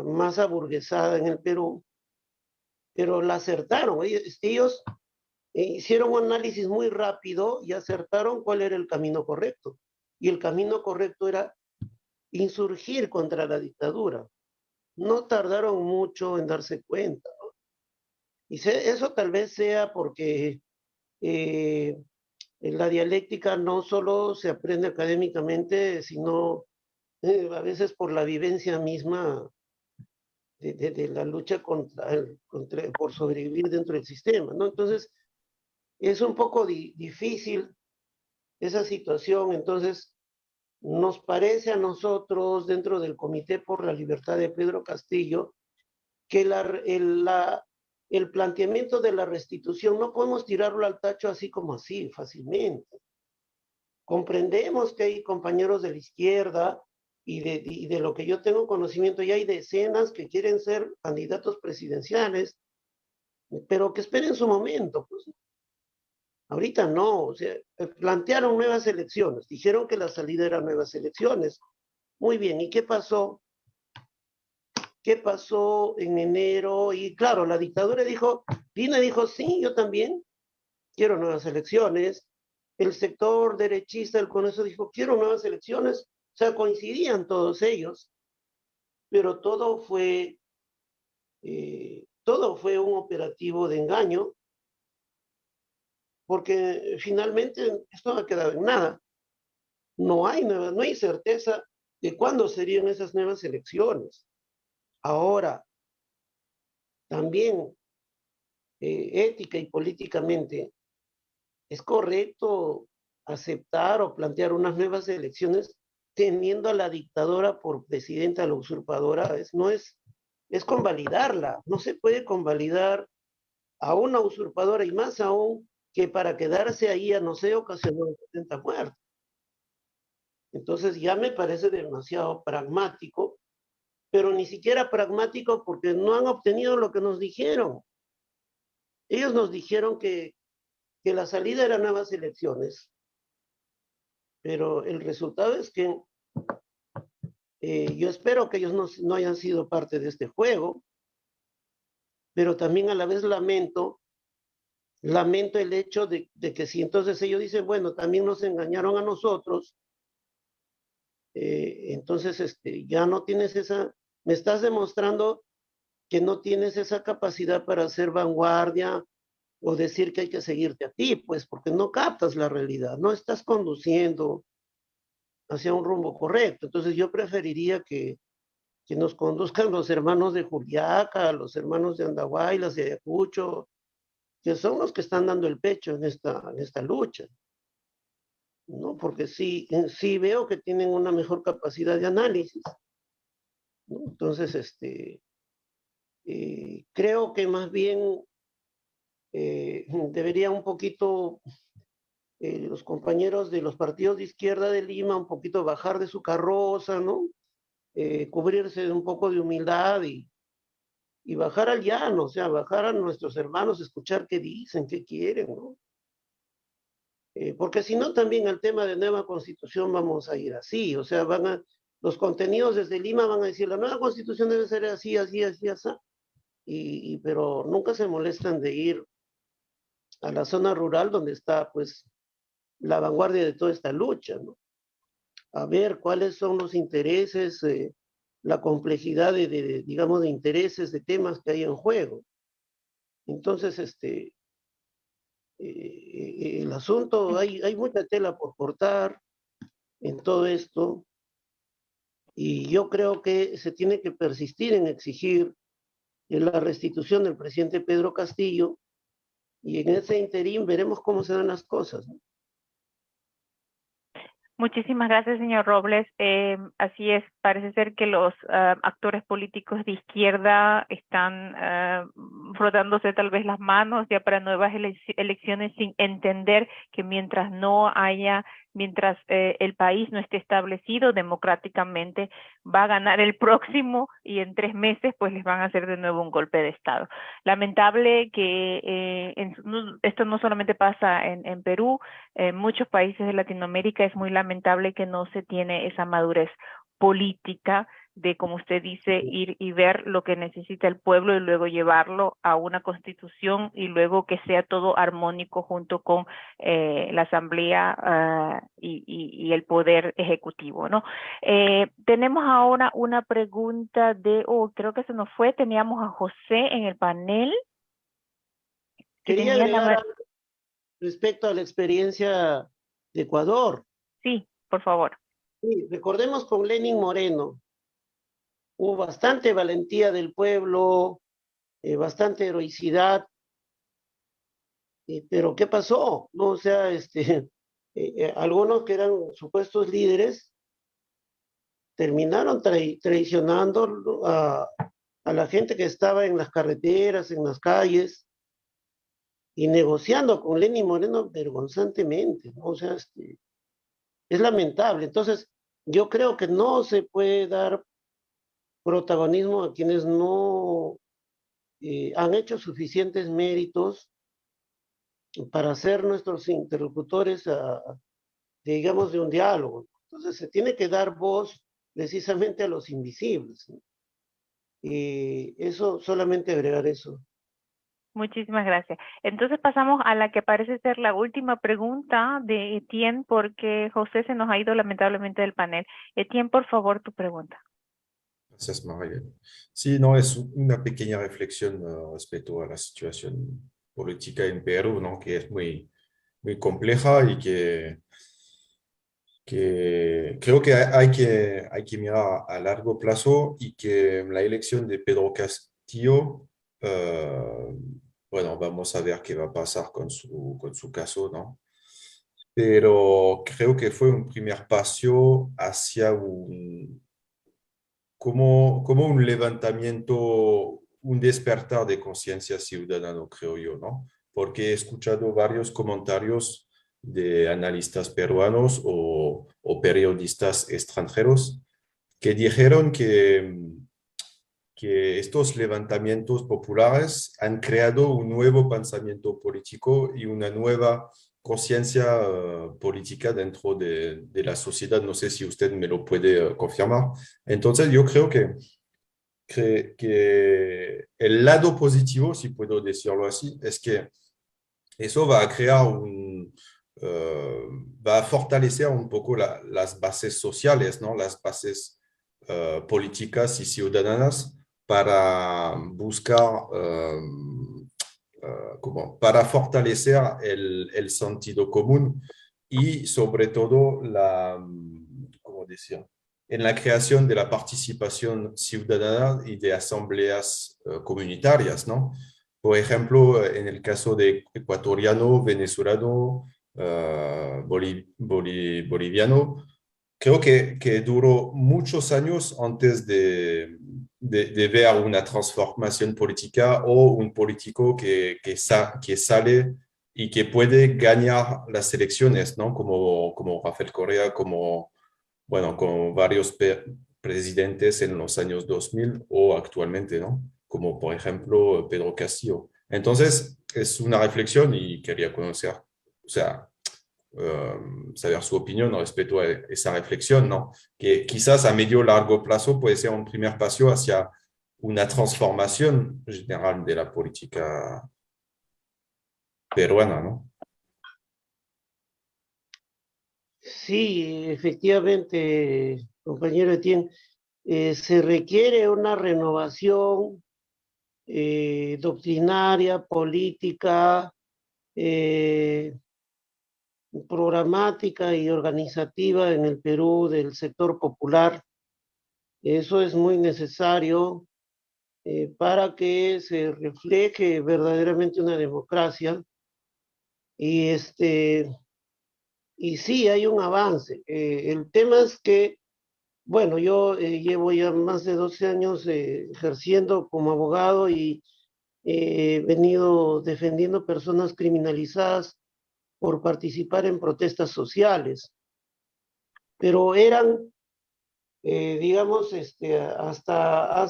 más aburguesada en el Perú, pero la acertaron. Ellos hicieron un análisis muy rápido y acertaron cuál era el camino correcto. Y el camino correcto era insurgir contra la dictadura. No tardaron mucho en darse cuenta, ¿no? Y eso tal vez sea porque la dialéctica no solo se aprende académicamente, sino a veces por la vivencia misma de la lucha por sobrevivir dentro del sistema, ¿no? Entonces, es un poco difícil esa situación. Entonces, nos parece a nosotros, dentro del Comité por la Libertad de Pedro Castillo, que el planteamiento de la restitución no podemos tirarlo al tacho así como así, fácilmente. Comprendemos que hay compañeros de la izquierda y de lo que yo tengo conocimiento, ya hay decenas que quieren ser candidatos presidenciales, pero que esperen su momento, pues. Ahorita no, o sea, plantearon nuevas elecciones, dijeron que la salida era nuevas elecciones. Muy bien, ¿y qué pasó? ¿Qué pasó en enero? Y claro, la dictadura dijo, Dina dijo, sí, yo también quiero nuevas elecciones. El sector derechista del Congreso dijo, quiero nuevas elecciones. O sea, coincidían todos ellos, pero todo fue un operativo de engaño, porque finalmente esto no ha quedado en nada. No hay certeza de cuándo serían esas nuevas elecciones. Ahora, también ética y políticamente, ¿es correcto aceptar o plantear unas nuevas elecciones teniendo a la dictadora por presidenta, a la usurpadora? Es convalidarla. No se puede convalidar a una usurpadora, y más aún que para quedarse ahí a no sé ocasionó 70 muertos. Entonces ya me parece demasiado pragmático, pero ni siquiera pragmático porque no han obtenido lo que nos dijeron. Ellos nos dijeron que la salida eran nuevas elecciones, pero el resultado es que yo espero que ellos no hayan sido parte de este juego, pero también a la vez lamento el hecho de que si entonces ellos dicen, bueno, también nos engañaron a nosotros, entonces ya no tienes me estás demostrando que no tienes esa capacidad para hacer vanguardia o decir que hay que seguirte a ti, pues porque no captas la realidad, no estás conduciendo hacia un rumbo correcto. Entonces yo preferiría que nos conduzcan los hermanos de Juliaca, los hermanos de Andahuaylas, de Ayacucho, que son los que están dando el pecho en esta lucha, ¿no? Porque sí veo que tienen una mejor capacidad de análisis, ¿no? Entonces, creo que más bien debería un poquito los compañeros de los partidos de izquierda de Lima un poquito bajar de su carroza, ¿no? Cubrirse de un poco de humildad y bajar al llano, o sea, bajar a nuestros hermanos, escuchar qué dicen, qué quieren, ¿no? Porque si no, también el tema de nueva constitución vamos a ir así, o sea, los contenidos desde Lima van a decir, la nueva constitución debe ser así, así, así, así, pero nunca se molestan de ir a la zona rural donde está, pues, la vanguardia de toda esta lucha, ¿no? A ver cuáles son los intereses, la complejidad digamos, de intereses, de temas que hay en juego. Entonces, el asunto, hay mucha tela por cortar en todo esto, y yo creo que se tiene que persistir en exigir la restitución del presidente Pedro Castillo, y en ese interín veremos cómo se dan las cosas, ¿no?
Muchísimas gracias, señor Robles. Así es, parece ser que los actores políticos de izquierda están frotándose tal vez las manos ya para nuevas elecciones sin entender que mientras el país no esté establecido democráticamente, va a ganar el próximo y en 3 meses pues les van a hacer de nuevo un golpe de Estado. Lamentable que esto no solamente pasa en Perú, en muchos países de Latinoamérica es muy lamentable que no se tiene esa madurez política como usted dice, ir y ver lo que necesita el pueblo y luego llevarlo a una constitución y luego que sea todo armónico junto con la asamblea y el poder ejecutivo, ¿no? Tenemos ahora una pregunta creo que se nos fue, teníamos a José en el panel.
Quería agregar algo respecto a la experiencia de Ecuador.
Sí, por favor.
Sí, recordemos con Lenín Moreno, hubo bastante valentía del pueblo, bastante heroicidad, pero ¿qué pasó? No, o sea, algunos que eran supuestos líderes terminaron traicionando a la gente que estaba en las carreteras, en las calles, y negociando con Lenín Moreno vergonzantemente, ¿no? O sea, es lamentable. Entonces, yo creo que no se puede dar protagonismo a quienes no han hecho suficientes méritos para ser nuestros interlocutores, digamos, de un diálogo. Entonces, se tiene que dar voz precisamente a los invisibles, ¿no? Y eso, solamente agregar eso.
Muchísimas gracias. Entonces pasamos a la que parece ser la última pregunta de Etienne, porque José se nos ha ido lamentablemente del panel. Etienne, por favor, tu pregunta.
Gracias, María. Sí, no, es una pequeña reflexión respecto a la situación política en Perú, ¿no? Que es muy, muy compleja y que creo que hay que mirar a largo plazo y que la elección de Pedro Castillo, bueno, vamos a ver qué va a pasar con su caso, ¿no? Pero creo que fue un primer paso hacia como un levantamiento, un despertar de conciencia ciudadano, creo yo, ¿no? Porque he escuchado varios comentarios de analistas peruanos o periodistas extranjeros que dijeron que estos levantamientos populares han creado un nuevo pensamiento político y una nueva conciencia política dentro de la sociedad. No sé si usted me lo puede confirmar. Entonces, yo creo que el lado positivo, si puedo decirlo así, es que eso va a crear va a fortalecer un poco las bases sociales, ¿no? Las bases políticas y ciudadanas para buscar, como para fortalecer el sentido común y sobre todo ¿cómo decir? En la creación de la participación ciudadana y de asambleas comunitarias, ¿no? Por ejemplo, en el caso de ecuatoriano, venezolano, boliviano, creo que duró muchos años antes de ver una transformación política o un político que sale y que puede ganar las elecciones, ¿no? Como Rafael Correa, bueno, como varios presidentes en los años 2000 o actualmente, ¿no? Como por ejemplo Pedro Castillo. Entonces, es una reflexión y quería conocer, o sea, saber su opinión respecto a esa reflexión, ¿no? Que quizás a medio largo plazo puede ser un primer paso hacia una transformación general de la política peruana, ¿no?
Sí, efectivamente, compañero Etienne, se requiere una renovación doctrinaria, política, programática y organizativa en el Perú del sector popular. Eso es muy necesario para que se refleje verdaderamente una democracia. Y y sí, hay un avance. El tema es que, bueno, yo llevo ya más de 12 años ejerciendo como abogado y he venido defendiendo personas criminalizadas por participar en protestas sociales, pero eran, digamos, hasta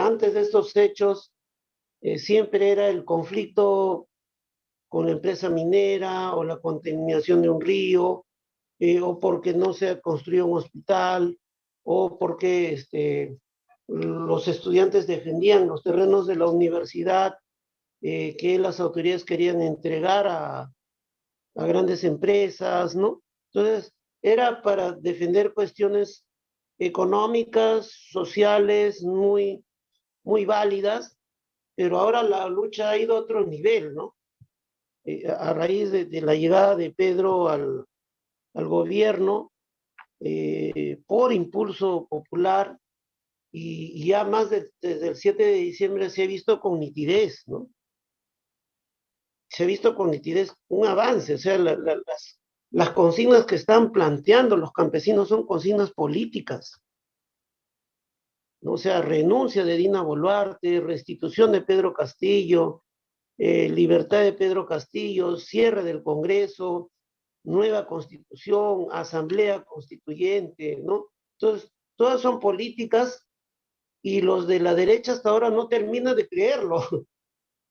antes de estos hechos, siempre era el conflicto con la empresa minera o la contaminación de un río, o porque no se construyó un hospital, o porque los estudiantes defendían los terrenos de la universidad que las autoridades querían entregar a grandes empresas, ¿no? Entonces, era para defender cuestiones económicas, sociales, muy, muy válidas, pero ahora la lucha ha ido a otro nivel, ¿no? A raíz de la llegada de Pedro al gobierno, por impulso popular, y ya más desde el 7 de diciembre se ha visto con nitidez, ¿no? Se ha visto con nitidez un avance, o sea, las consignas que están planteando los campesinos son consignas políticas, ¿no? O sea, renuncia de Dina Boluarte, restitución de Pedro Castillo, libertad de Pedro Castillo, cierre del Congreso, nueva constitución, asamblea constituyente, ¿no? Entonces, todas son políticas y los de la derecha hasta ahora no terminan de creerlo.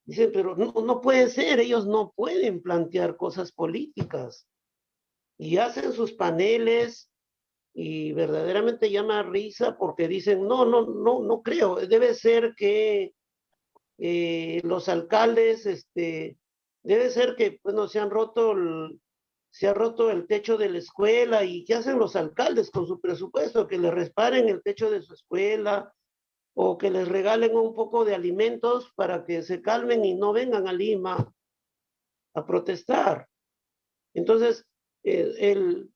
Dicen, pero no puede ser, ellos no pueden plantear cosas políticas. Y hacen sus paneles y verdaderamente llama risa porque dicen, no creo, debe ser que los alcaldes, debe ser que, bueno, se ha roto el techo de la escuela. ¿Y qué hacen los alcaldes con su presupuesto? Que les reparen el techo de su escuela o que les regalen un poco de alimentos para que se calmen y no vengan a Lima a protestar. Entonces, el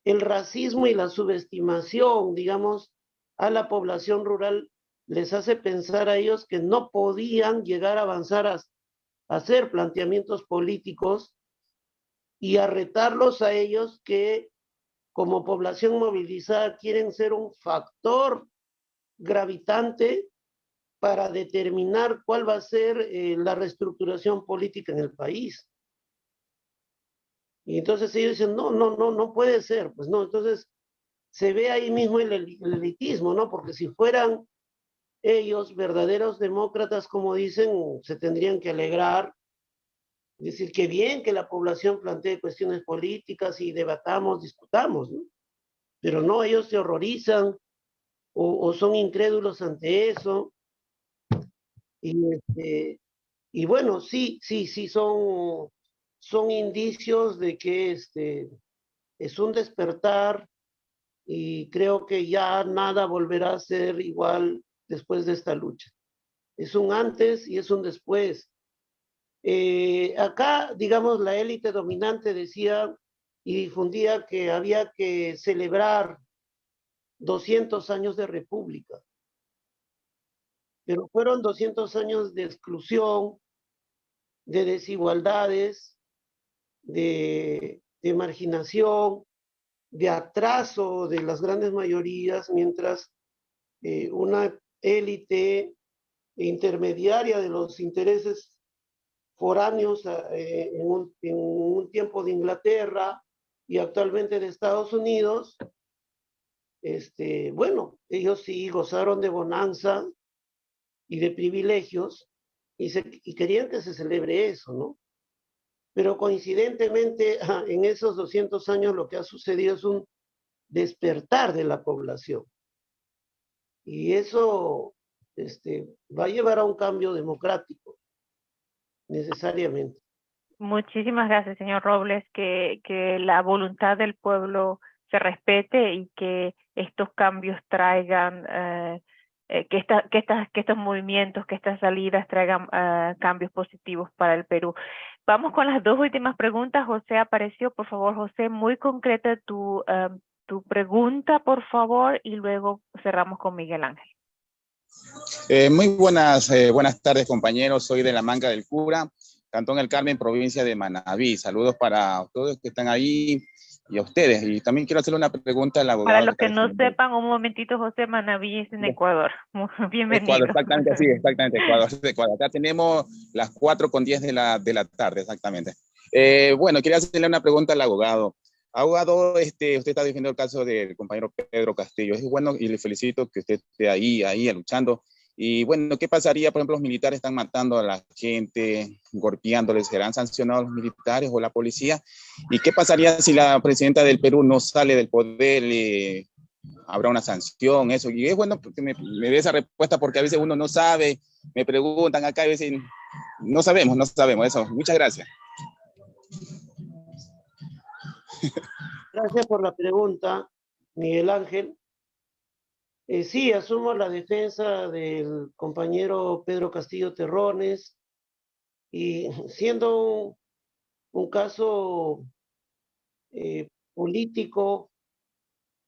racismo y la subestimación, digamos, a la población rural les hace pensar a ellos que no podían llegar a avanzar a hacer planteamientos políticos y a retarlos a ellos que como población movilizada quieren ser un factor gravitante para determinar cuál va a ser la reestructuración política en el país. Y entonces ellos dicen, no puede ser, pues no, entonces se ve ahí mismo el elitismo, ¿no? Porque si fueran ellos verdaderos demócratas, como dicen, se tendrían que alegrar, decir que bien que la población plantee cuestiones políticas y debatamos, discutamos, ¿no? Pero no, ellos se horrorizan o son incrédulos ante eso. Y bueno, sí, son indicios de que es un despertar y creo que ya nada volverá a ser igual después de esta lucha. Es un antes y es un después. Acá, digamos, la élite dominante decía y difundía que había que celebrar 200 años de república, pero fueron 200 años de exclusión, de desigualdades, de marginación, de atraso de las grandes mayorías, mientras una élite intermediaria de los intereses foráneos en un tiempo de Inglaterra y actualmente de Estados Unidos, bueno, ellos sí gozaron de bonanza y de privilegios y querían que se celebre eso, ¿no? Pero coincidentemente en esos 200 años lo que ha sucedido es un despertar de la población. Y eso va a llevar a un cambio democrático, necesariamente.
Muchísimas gracias, señor Robles, que la voluntad del pueblo se respete y que estos cambios traigan, que estos movimientos, que estas salidas traigan cambios positivos para el Perú. Vamos con las dos últimas preguntas. José apareció, por favor, José, muy concreta tu pregunta, por favor, y luego cerramos con Miguel Ángel.
Muy buenas tardes, compañeros. Soy de La Manga del Cura, Cantón El Carmen, provincia de Manabí. Saludos para todos que están ahí y a ustedes. Y también quiero hacerle una pregunta al abogado.
Para los que no sepan, un momentito, José, Manabí es en Ecuador. Bienvenido.
Ecuador, exactamente, sí, exactamente, Ecuador. Acá tenemos las 4:10 de la tarde, exactamente. Bueno, quería hacerle una pregunta al abogado. Abogado, usted está defendiendo el caso del compañero Pedro Castillo. Es bueno y le felicito que usted esté ahí luchando. Y bueno, ¿qué pasaría? Por ejemplo, los militares están matando a la gente, golpeándoles. ¿Serán sancionados los militares o la policía? ¿Y qué pasaría si la presidenta del Perú no sale del poder habrá una sanción, eso. Y es bueno que me dé esa respuesta porque a veces uno no sabe, me preguntan acá, a veces no sabemos eso. Muchas gracias.
Gracias por la pregunta, Miguel Ángel. Sí, asumo la defensa del compañero Pedro Castillo Terrones y siendo un caso político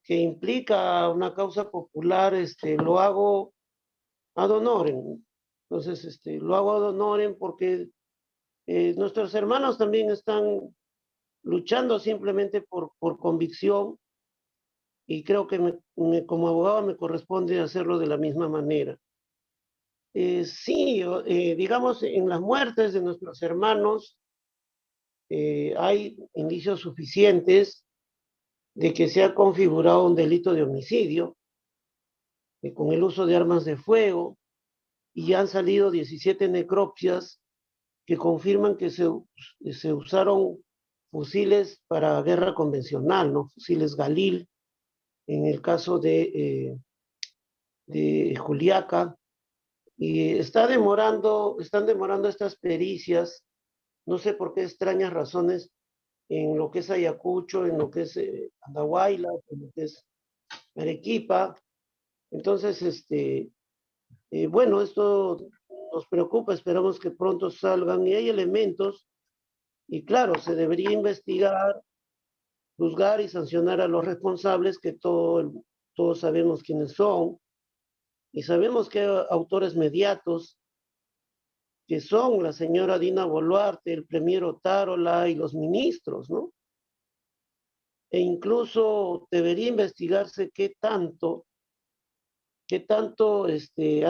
que implica una causa popular, lo hago ad honorem. Entonces, lo hago ad honorem porque nuestros hermanos también están luchando simplemente por convicción y creo que como abogado me corresponde hacerlo de la misma manera. Sí, digamos, en las muertes de nuestros hermanos hay indicios suficientes de que se ha configurado un delito de homicidio con el uso de armas de fuego y han salido 17 necropsias que confirman que se usaron fusiles para guerra convencional, ¿no? Fusiles Galil, en el caso de Juliaca, y están demorando estas pericias, no sé por qué extrañas razones, en lo que es Ayacucho, en lo que es Andahuayla, en lo que es Arequipa. Entonces, bueno, esto nos preocupa, esperamos que pronto salgan y hay elementos, y claro, se debería investigar, juzgar y sancionar a los responsables, que todos sabemos quiénes son, y sabemos que hay autores mediatos, que son la señora Dina Boluarte, el premier Otárola y los ministros, ¿no? E incluso debería investigarse qué tanto han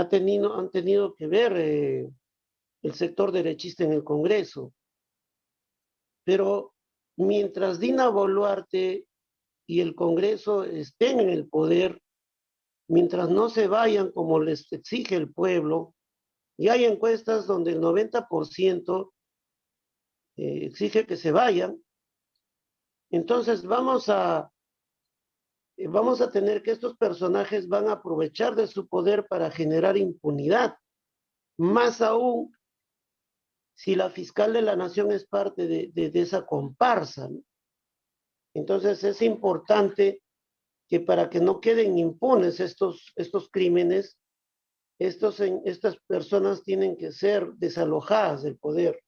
tenido que ver el sector derechista en el Congreso. Pero mientras Dina Boluarte y el Congreso estén en el poder, mientras no se vayan como les exige el pueblo, y hay encuestas donde el 90% exige que se vayan, entonces vamos a tener que estos personajes van a aprovechar de su poder para generar impunidad, más aún si la fiscal de la nación es parte de esa comparsa, ¿no? Entonces es importante que para que no queden impunes estos crímenes, estas personas tienen que ser desalojadas del poder.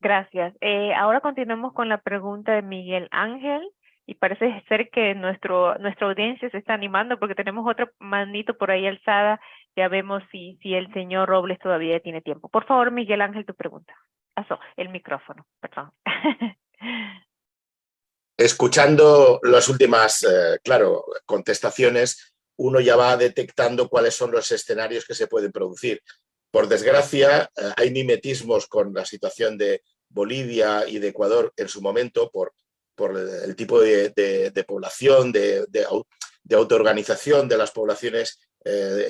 Gracias. Ahora continuamos con la pregunta de Miguel Ángel y parece ser que nuestra audiencia se está animando porque tenemos otra manito por ahí alzada. Ya vemos si el señor Robles todavía tiene tiempo. Por favor, Miguel Ángel, tu pregunta. El micrófono, perdón.
Escuchando las últimas, contestaciones, uno ya va detectando cuáles son los escenarios que se pueden producir. Por desgracia, hay mimetismos con la situación de Bolivia y de Ecuador en su momento por el tipo de población, de autoorganización de las poblaciones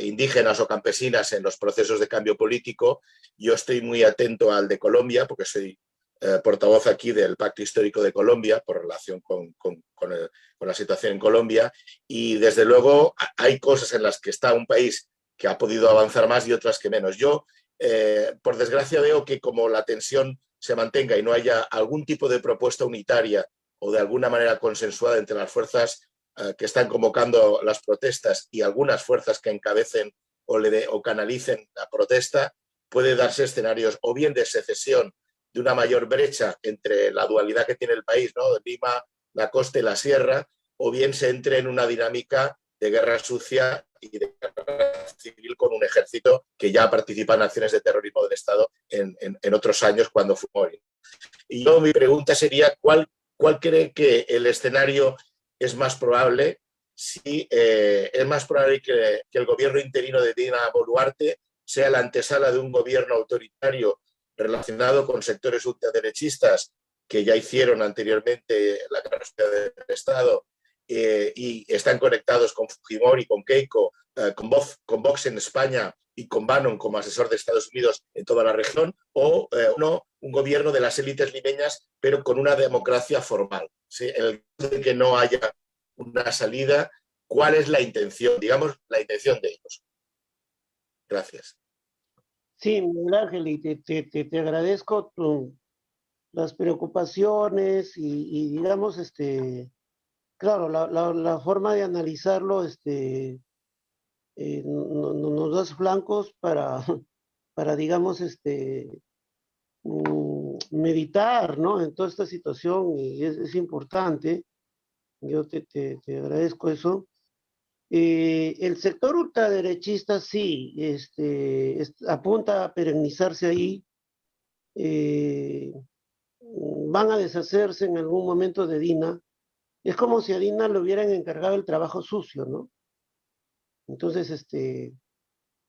indígenas o campesinas en los procesos de cambio político. Yo estoy muy atento al de Colombia porque soy portavoz aquí del Pacto Histórico de Colombia por relación con la situación en Colombia, y desde luego hay cosas en las que está un país que ha podido avanzar más y otras que menos. Yo, por desgracia, veo que como la tensión se mantenga y no haya algún tipo de propuesta unitaria o de alguna manera consensuada entre las fuerzas que están convocando las protestas y algunas fuerzas que encabecen o canalicen la protesta, puede darse escenarios o bien de secesión, de una mayor brecha entre la dualidad que tiene el país, ¿no? Lima, la costa y la sierra, o bien se entre en una dinámica de guerra sucia y de guerra civil con un ejército que ya participa en acciones de terrorismo del Estado en otros años cuando fue. Y yo mi pregunta sería, ¿cuál cree que el escenario es más probable? Si es más probable que el gobierno interino de Dina Boluarte sea la antesala de un gobierno autoritario relacionado con sectores ultraderechistas que ya hicieron anteriormente la guerra del Estado y están conectados con Fujimori, con Keiko, con Vox en España y con Bannon como asesor de Estados Unidos en toda la región, o no, un gobierno de las élites limeñas, pero con una democracia formal. ¿Sí? En el caso de que no haya una salida, ¿cuál es la intención, digamos, la intención de ellos? Gracias.
Sí, Miguel Ángel, y te agradezco las preocupaciones y digamos, claro, la forma de analizarlo, nos das flancos para digamos, meditar, ¿no? En toda esta situación, y es importante. Yo te agradezco eso. El sector ultraderechista sí, apunta a perennizarse ahí. Van a deshacerse en algún momento de Dina. Es como si a Dina le hubieran encargado el trabajo sucio, ¿no? Entonces,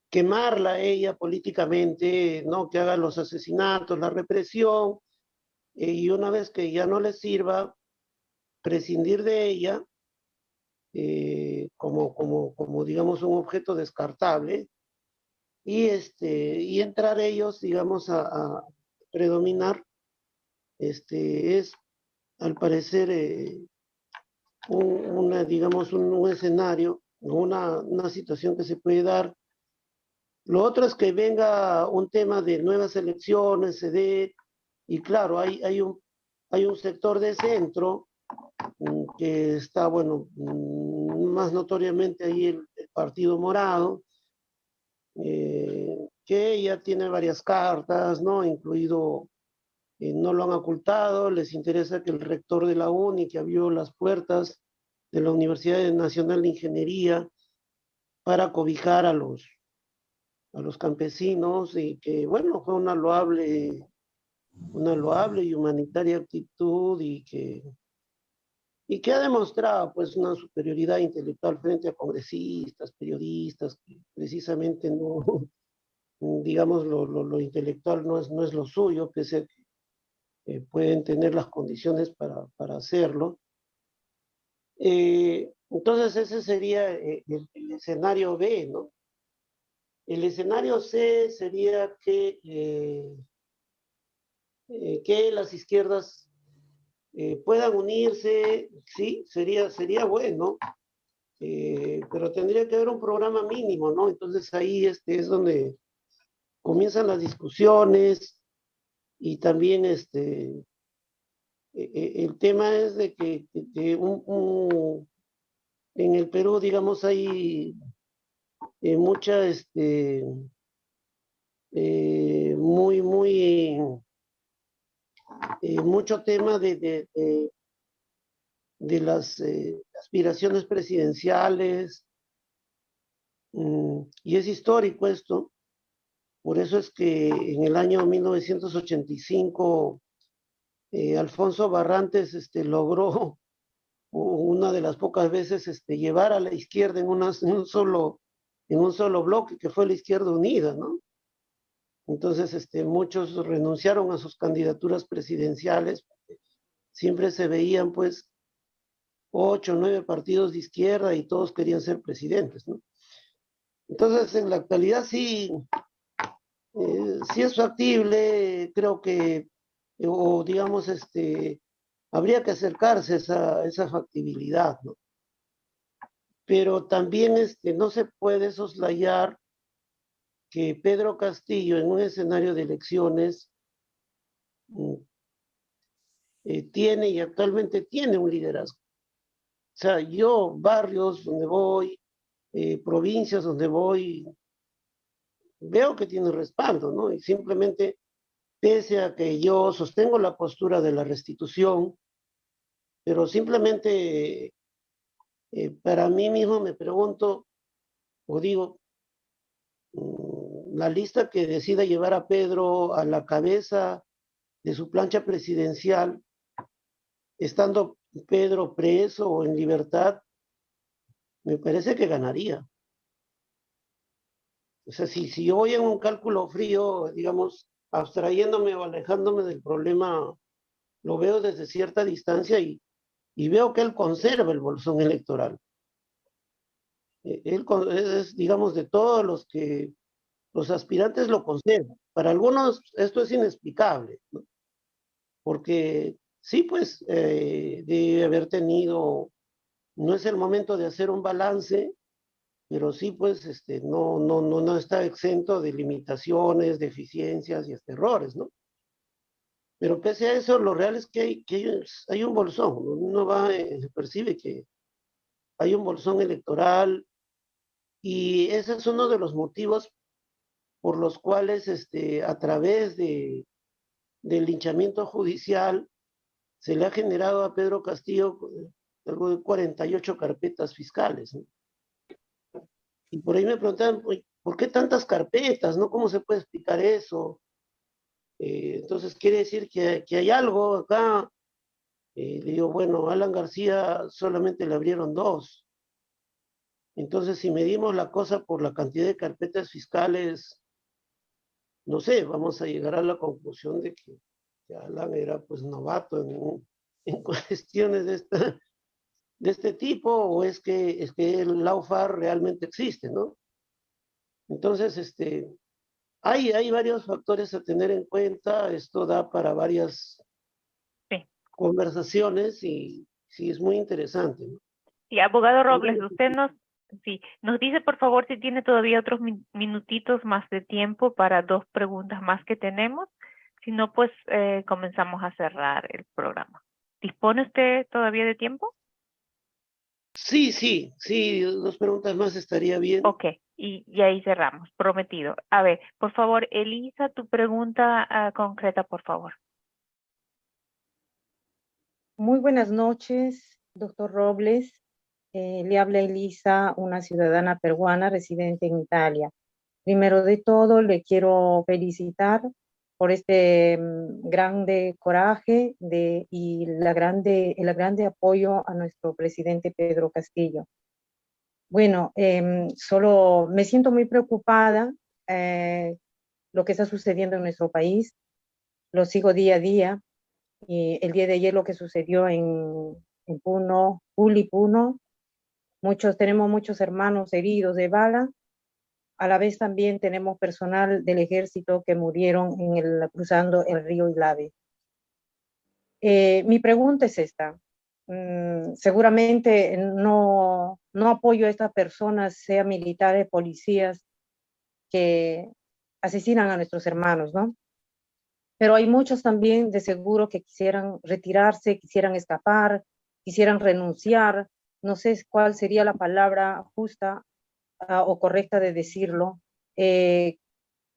quemarla a ella políticamente, ¿no? Que haga los asesinatos, la represión, y una vez que ya no le sirva, prescindir de ella como digamos, un objeto descartable y entrar ellos, digamos, a predominar, es al parecer digamos, un escenario, una situación que se puede dar. Lo otro es que venga un tema de nuevas elecciones, se dé, y claro, hay un sector de centro que está, bueno, más notoriamente ahí el Partido Morado, que ya tiene varias cartas, ¿no? Incluido, no lo han ocultado, les interesa que el rector de la UNI, que abrió las puertas de la Universidad Nacional de Ingeniería para cobijar a los campesinos, y que, bueno, fue una loable y humanitaria actitud, y que ha demostrado pues una superioridad intelectual frente a congresistas, periodistas, que precisamente no, digamos, lo intelectual no es lo suyo, pese a que pueden tener las condiciones para hacerlo. Entonces ese sería el escenario B, ¿no? El escenario C sería que las izquierdas puedan unirse, sí, sería bueno, pero tendría que haber un programa mínimo, ¿no? Entonces ahí es donde comienzan las discusiones, y también el tema es de que en el Perú, digamos, hay mucha, mucho tema de las aspiraciones presidenciales, y es histórico esto. Por eso es que en el año 1985 Alfonso Barrantes logró una de las pocas veces llevar a la izquierda en un solo bloque, que fue la Izquierda Unida, ¿no? Entonces muchos renunciaron a sus candidaturas presidenciales, porque siempre se veían pues 8 o 9 partidos de izquierda y todos querían ser presidentes, ¿no? Entonces en la actualidad sí, sí es factible, creo que, o digamos, habría que acercarse a esa factibilidad, ¿no? Pero también no se puede soslayar que Pedro Castillo, en un escenario de elecciones, tiene y actualmente tiene un liderazgo. O sea, yo, barrios donde voy, provincias donde voy, veo que tiene respaldo, ¿no? Y simplemente, pese a que yo sostengo la postura de la restitución, pero simplemente para mí mismo me pregunto, o digo, la lista que decida llevar a Pedro a la cabeza de su plancha presidencial, estando Pedro preso o en libertad, me parece que ganaría. O sea, si yo voy en un cálculo frío, digamos, abstrayéndome o alejándome del problema, lo veo desde cierta distancia, y veo que él conserva el bolsón electoral. Él es, digamos, de todos los que los aspirantes lo conservan. Para algunos esto es inexplicable, ¿no? Porque sí, pues debe haber tenido, no es el momento de hacer un balance, pero sí, pues no está exento de limitaciones, deficiencias y hasta errores, ¿no? Pero pese a eso, lo real es que hay un bolsón. Uno va, se percibe que hay un bolsón electoral y ese es uno de los motivos por los cuales a través del linchamiento judicial se le ha generado a Pedro Castillo algo de 48 carpetas fiscales, ¿no? Y por ahí me preguntaban, ¿por qué tantas carpetas? ¿No? ¿Cómo se puede explicar eso? Entonces quiere decir que hay algo acá. Le digo, bueno, a Alan García solamente le abrieron 2. Entonces, si medimos la cosa por la cantidad de carpetas fiscales, no sé, vamos a llegar a la conclusión de que Alan era pues novato en cuestiones de este tipo, o es que el Laufar realmente existe, ¿no? Entonces, hay varios factores a tener en cuenta. Esto da para varias
Sí.
conversaciones y sí es muy interesante, ¿no?
Sí, abogado Robles, usted nos dice por favor si tiene todavía otros minutitos más de tiempo para 2 preguntas más que tenemos. Si no, pues comenzamos a cerrar el programa. ¿Dispone usted todavía de tiempo?
Sí, 2 preguntas más estaría bien.
Ok, y ahí cerramos, prometido. A ver, por favor, Elisa, tu pregunta concreta, por favor.
Muy buenas noches, doctor Robles. Le habla Elisa, una ciudadana peruana residente en Italia. Primero de todo, le quiero felicitar por este grande coraje y el grande apoyo a nuestro presidente Pedro Castillo. Bueno, solo me siento muy preocupada lo que está sucediendo en nuestro país. Lo sigo día a día. Y el día de ayer lo que sucedió en Puno, Juli, Puno, tenemos muchos hermanos heridos de bala. A la vez también tenemos personal del ejército que murieron cruzando el río Ilave. Mi pregunta es esta. Seguramente no apoyo a estas personas, sean militares, policías, que asesinan a nuestros hermanos, ¿no? Pero hay muchos también de seguro que quisieran retirarse, quisieran escapar, quisieran renunciar. No sé cuál sería la palabra justa o correcta de decirlo. ¿Qué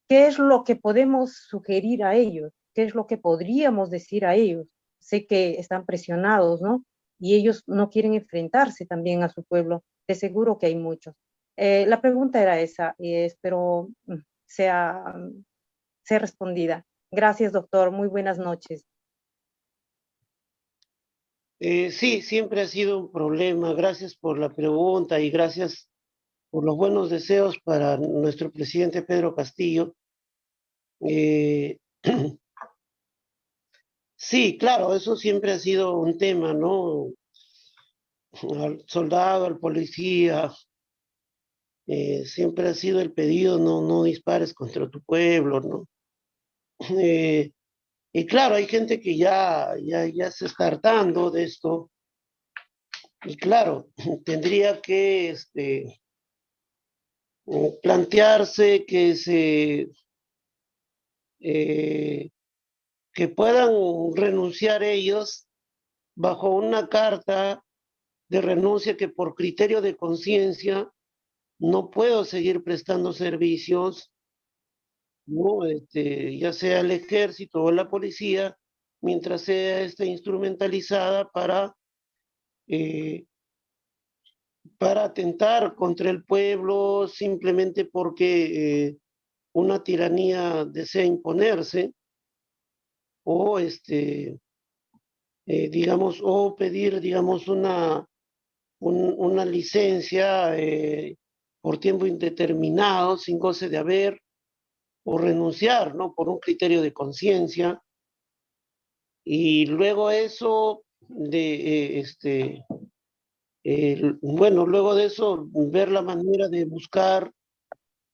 es lo que podemos sugerir a ellos? ¿Qué es lo que podríamos decir a ellos? Sé que están presionados, ¿no? Y ellos no quieren enfrentarse también a su pueblo. De seguro que hay muchos. La pregunta era esa y espero sea respondida. Gracias, doctor. Muy buenas noches.
Sí, siempre ha sido un problema. Gracias por la pregunta y gracias por los buenos deseos para nuestro presidente Pedro Castillo. Sí, claro, eso siempre ha sido un tema, ¿no? Al soldado, al policía, siempre ha sido el pedido, no dispares contra tu pueblo, ¿no? Y claro, hay gente que ya se está hartando de esto. Y claro, tendría que plantearse que puedan renunciar ellos bajo una carta de renuncia que por criterio de conciencia no puedo seguir prestando servicios, ¿no? Ya sea el ejército o la policía, mientras sea instrumentalizada para atentar contra el pueblo simplemente porque una tiranía desea imponerse, o digamos, o pedir, digamos, una licencia por tiempo indeterminado, sin goce de haber, o renunciar, ¿no? Por un criterio de conciencia. Y luego eso, bueno, luego de eso, ver la manera de buscar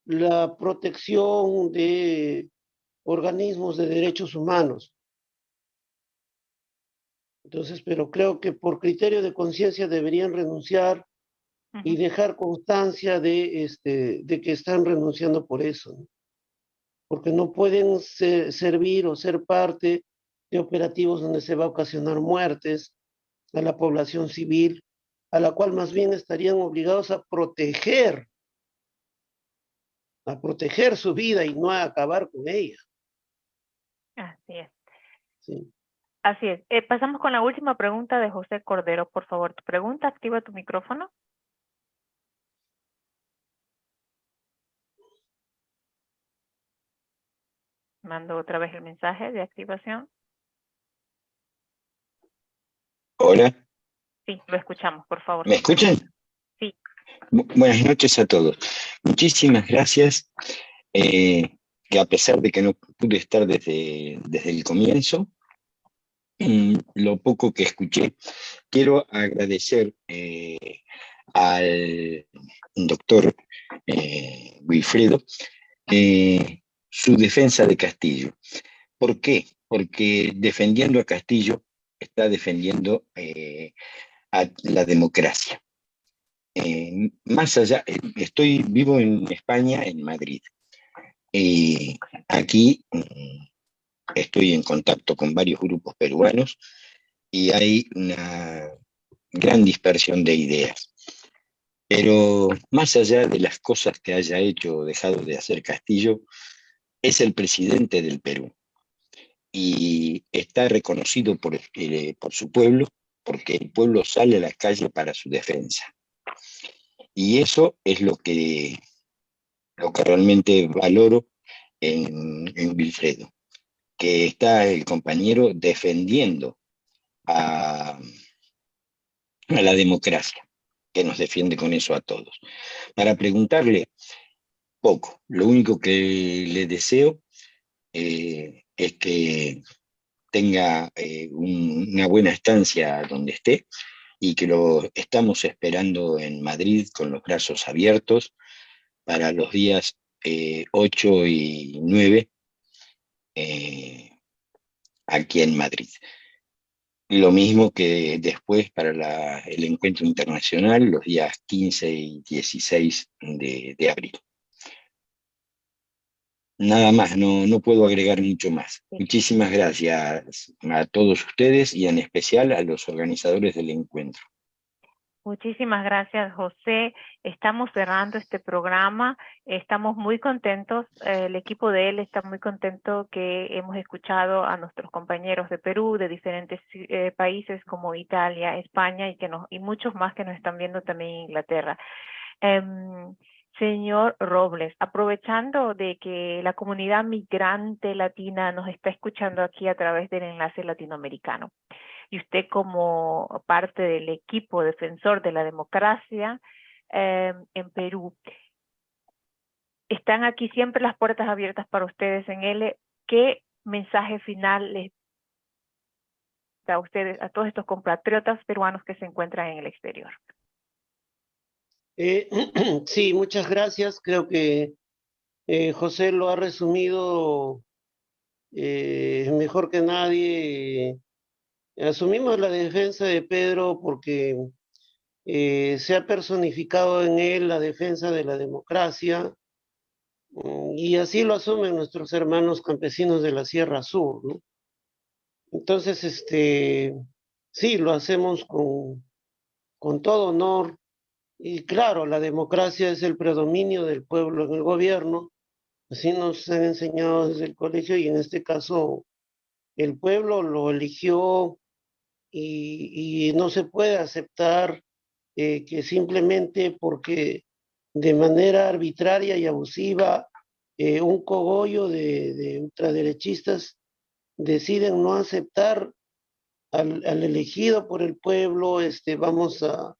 la protección de organismos de derechos humanos. Entonces, pero creo que por criterio de conciencia deberían renunciar y dejar constancia de que están renunciando por eso, ¿no? Porque no pueden servir o ser parte de operativos donde se va a ocasionar muertes a la población civil, a la cual más bien estarían obligados a proteger su vida y no a acabar con ella.
Así es.
Sí.
Así es. Pasamos con la última pregunta de José Cordero. Por favor, tu pregunta, activa tu micrófono. Mando otra vez el mensaje de activación.
Hola,
Sí, lo escuchamos, por favor.
¿me escuchan?
Sí.
Buenas noches a todos. Muchísimas gracias, que a pesar de que no pude estar desde el comienzo, lo poco que escuché, quiero agradecer al doctor Wilfredo su defensa de Castillo. ¿Por qué? Porque defendiendo a Castillo está defendiendo a la democracia. Más allá, vivo en España, en Madrid. Aquí estoy en contacto con varios grupos peruanos y hay una gran dispersión de ideas. Pero más allá de las cosas que haya hecho o dejado de hacer Castillo, es el presidente del Perú y está reconocido por su pueblo, porque el pueblo sale a la calle para su defensa. Y eso es lo que realmente valoro en Wilfredo, que está el compañero defendiendo a la democracia, que nos defiende con eso a todos. Para preguntarle poco, lo único que le deseo es que tenga una buena estancia donde esté y que lo estamos esperando en Madrid con los brazos abiertos para los días 8 y 9 aquí en Madrid. Lo mismo que después para el encuentro internacional, los días 15 y 16 de abril. Nada más, no puedo agregar mucho más. Muchísimas gracias a todos ustedes y en especial a los organizadores del encuentro.
Muchísimas gracias, José. Estamos cerrando este programa. Estamos muy contentos. El equipo de él está muy contento que hemos escuchado a nuestros compañeros de Perú, de diferentes países como Italia, España y muchos más que nos están viendo también en Inglaterra. Señor Robles, aprovechando de que la comunidad migrante latina nos está escuchando aquí a través del enlace latinoamericano, y usted como parte del equipo defensor de la democracia en Perú, están aquí siempre las puertas abiertas para ustedes en L. ¿Qué mensaje final les da a ustedes, a todos estos compatriotas peruanos que se encuentran en el exterior?
Sí, muchas gracias. Creo que José lo ha resumido mejor que nadie. Asumimos la defensa de Pedro porque se ha personificado en él la defensa de la democracia, y así lo asumen nuestros hermanos campesinos de la Sierra Sur, ¿no? Entonces, sí, lo hacemos con todo honor. Y claro, la democracia es el predominio del pueblo en el gobierno, así nos han enseñado desde el colegio, y en este caso el pueblo lo eligió, y no se puede aceptar que simplemente porque de manera arbitraria y abusiva un cogollo de ultraderechistas deciden no aceptar al elegido por el pueblo, vamos a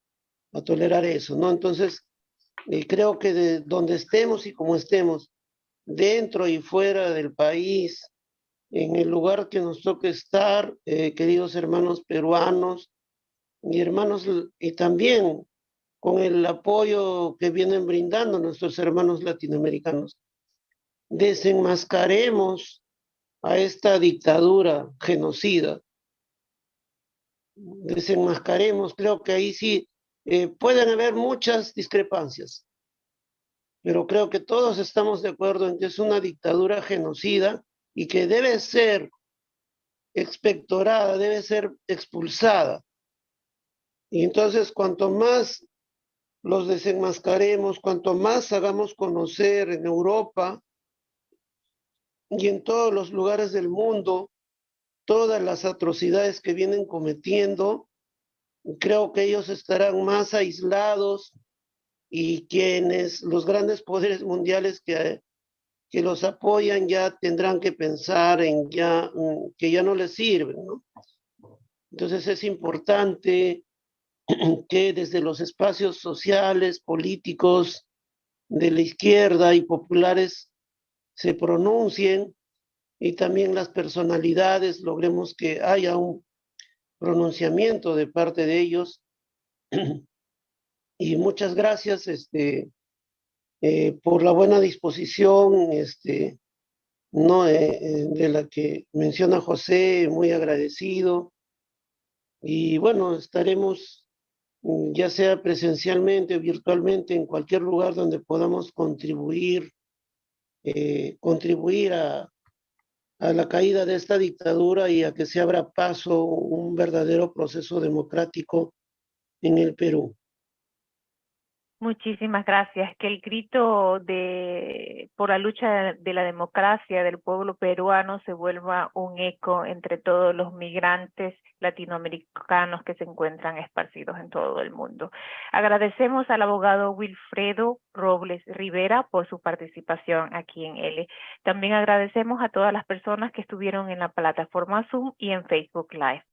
tolerar eso, ¿no? Entonces, creo que de donde estemos y como estemos, dentro y fuera del país, en el lugar que nos toque estar, queridos hermanos peruanos y hermanos, y también con el apoyo que vienen brindando nuestros hermanos latinoamericanos, desenmascaremos a esta dictadura genocida. Desenmascaremos, creo que ahí sí pueden haber muchas discrepancias, pero creo que todos estamos de acuerdo en que es una dictadura genocida y que debe ser expectorada, debe ser expulsada. Y entonces, cuanto más los desenmascaremos, cuanto más hagamos conocer en Europa y en todos los lugares del mundo todas las atrocidades que vienen cometiendo, creo que ellos estarán más aislados y los grandes poderes mundiales que los apoyan ya tendrán que pensar en que ya no les sirven, ¿no? Entonces es importante que desde los espacios sociales, políticos, de la izquierda y populares se pronuncien, y también las personalidades logremos que haya un pronunciamiento de parte de ellos. Y muchas gracias por la buena disposición no, de la que menciona José, muy agradecido. Y bueno, estaremos ya sea presencialmente o virtualmente en cualquier lugar donde podamos contribuir a la caída de esta dictadura y a que se abra paso un verdadero proceso democrático en el Perú.
Muchísimas gracias. Que el grito por la lucha de la democracia del pueblo peruano se vuelva un eco entre todos los migrantes latinoamericanos que se encuentran esparcidos en todo el mundo. Agradecemos al abogado Wilfredo Robles Rivera por su participación aquí en L. También agradecemos a todas las personas que estuvieron en la plataforma Zoom y en Facebook Live.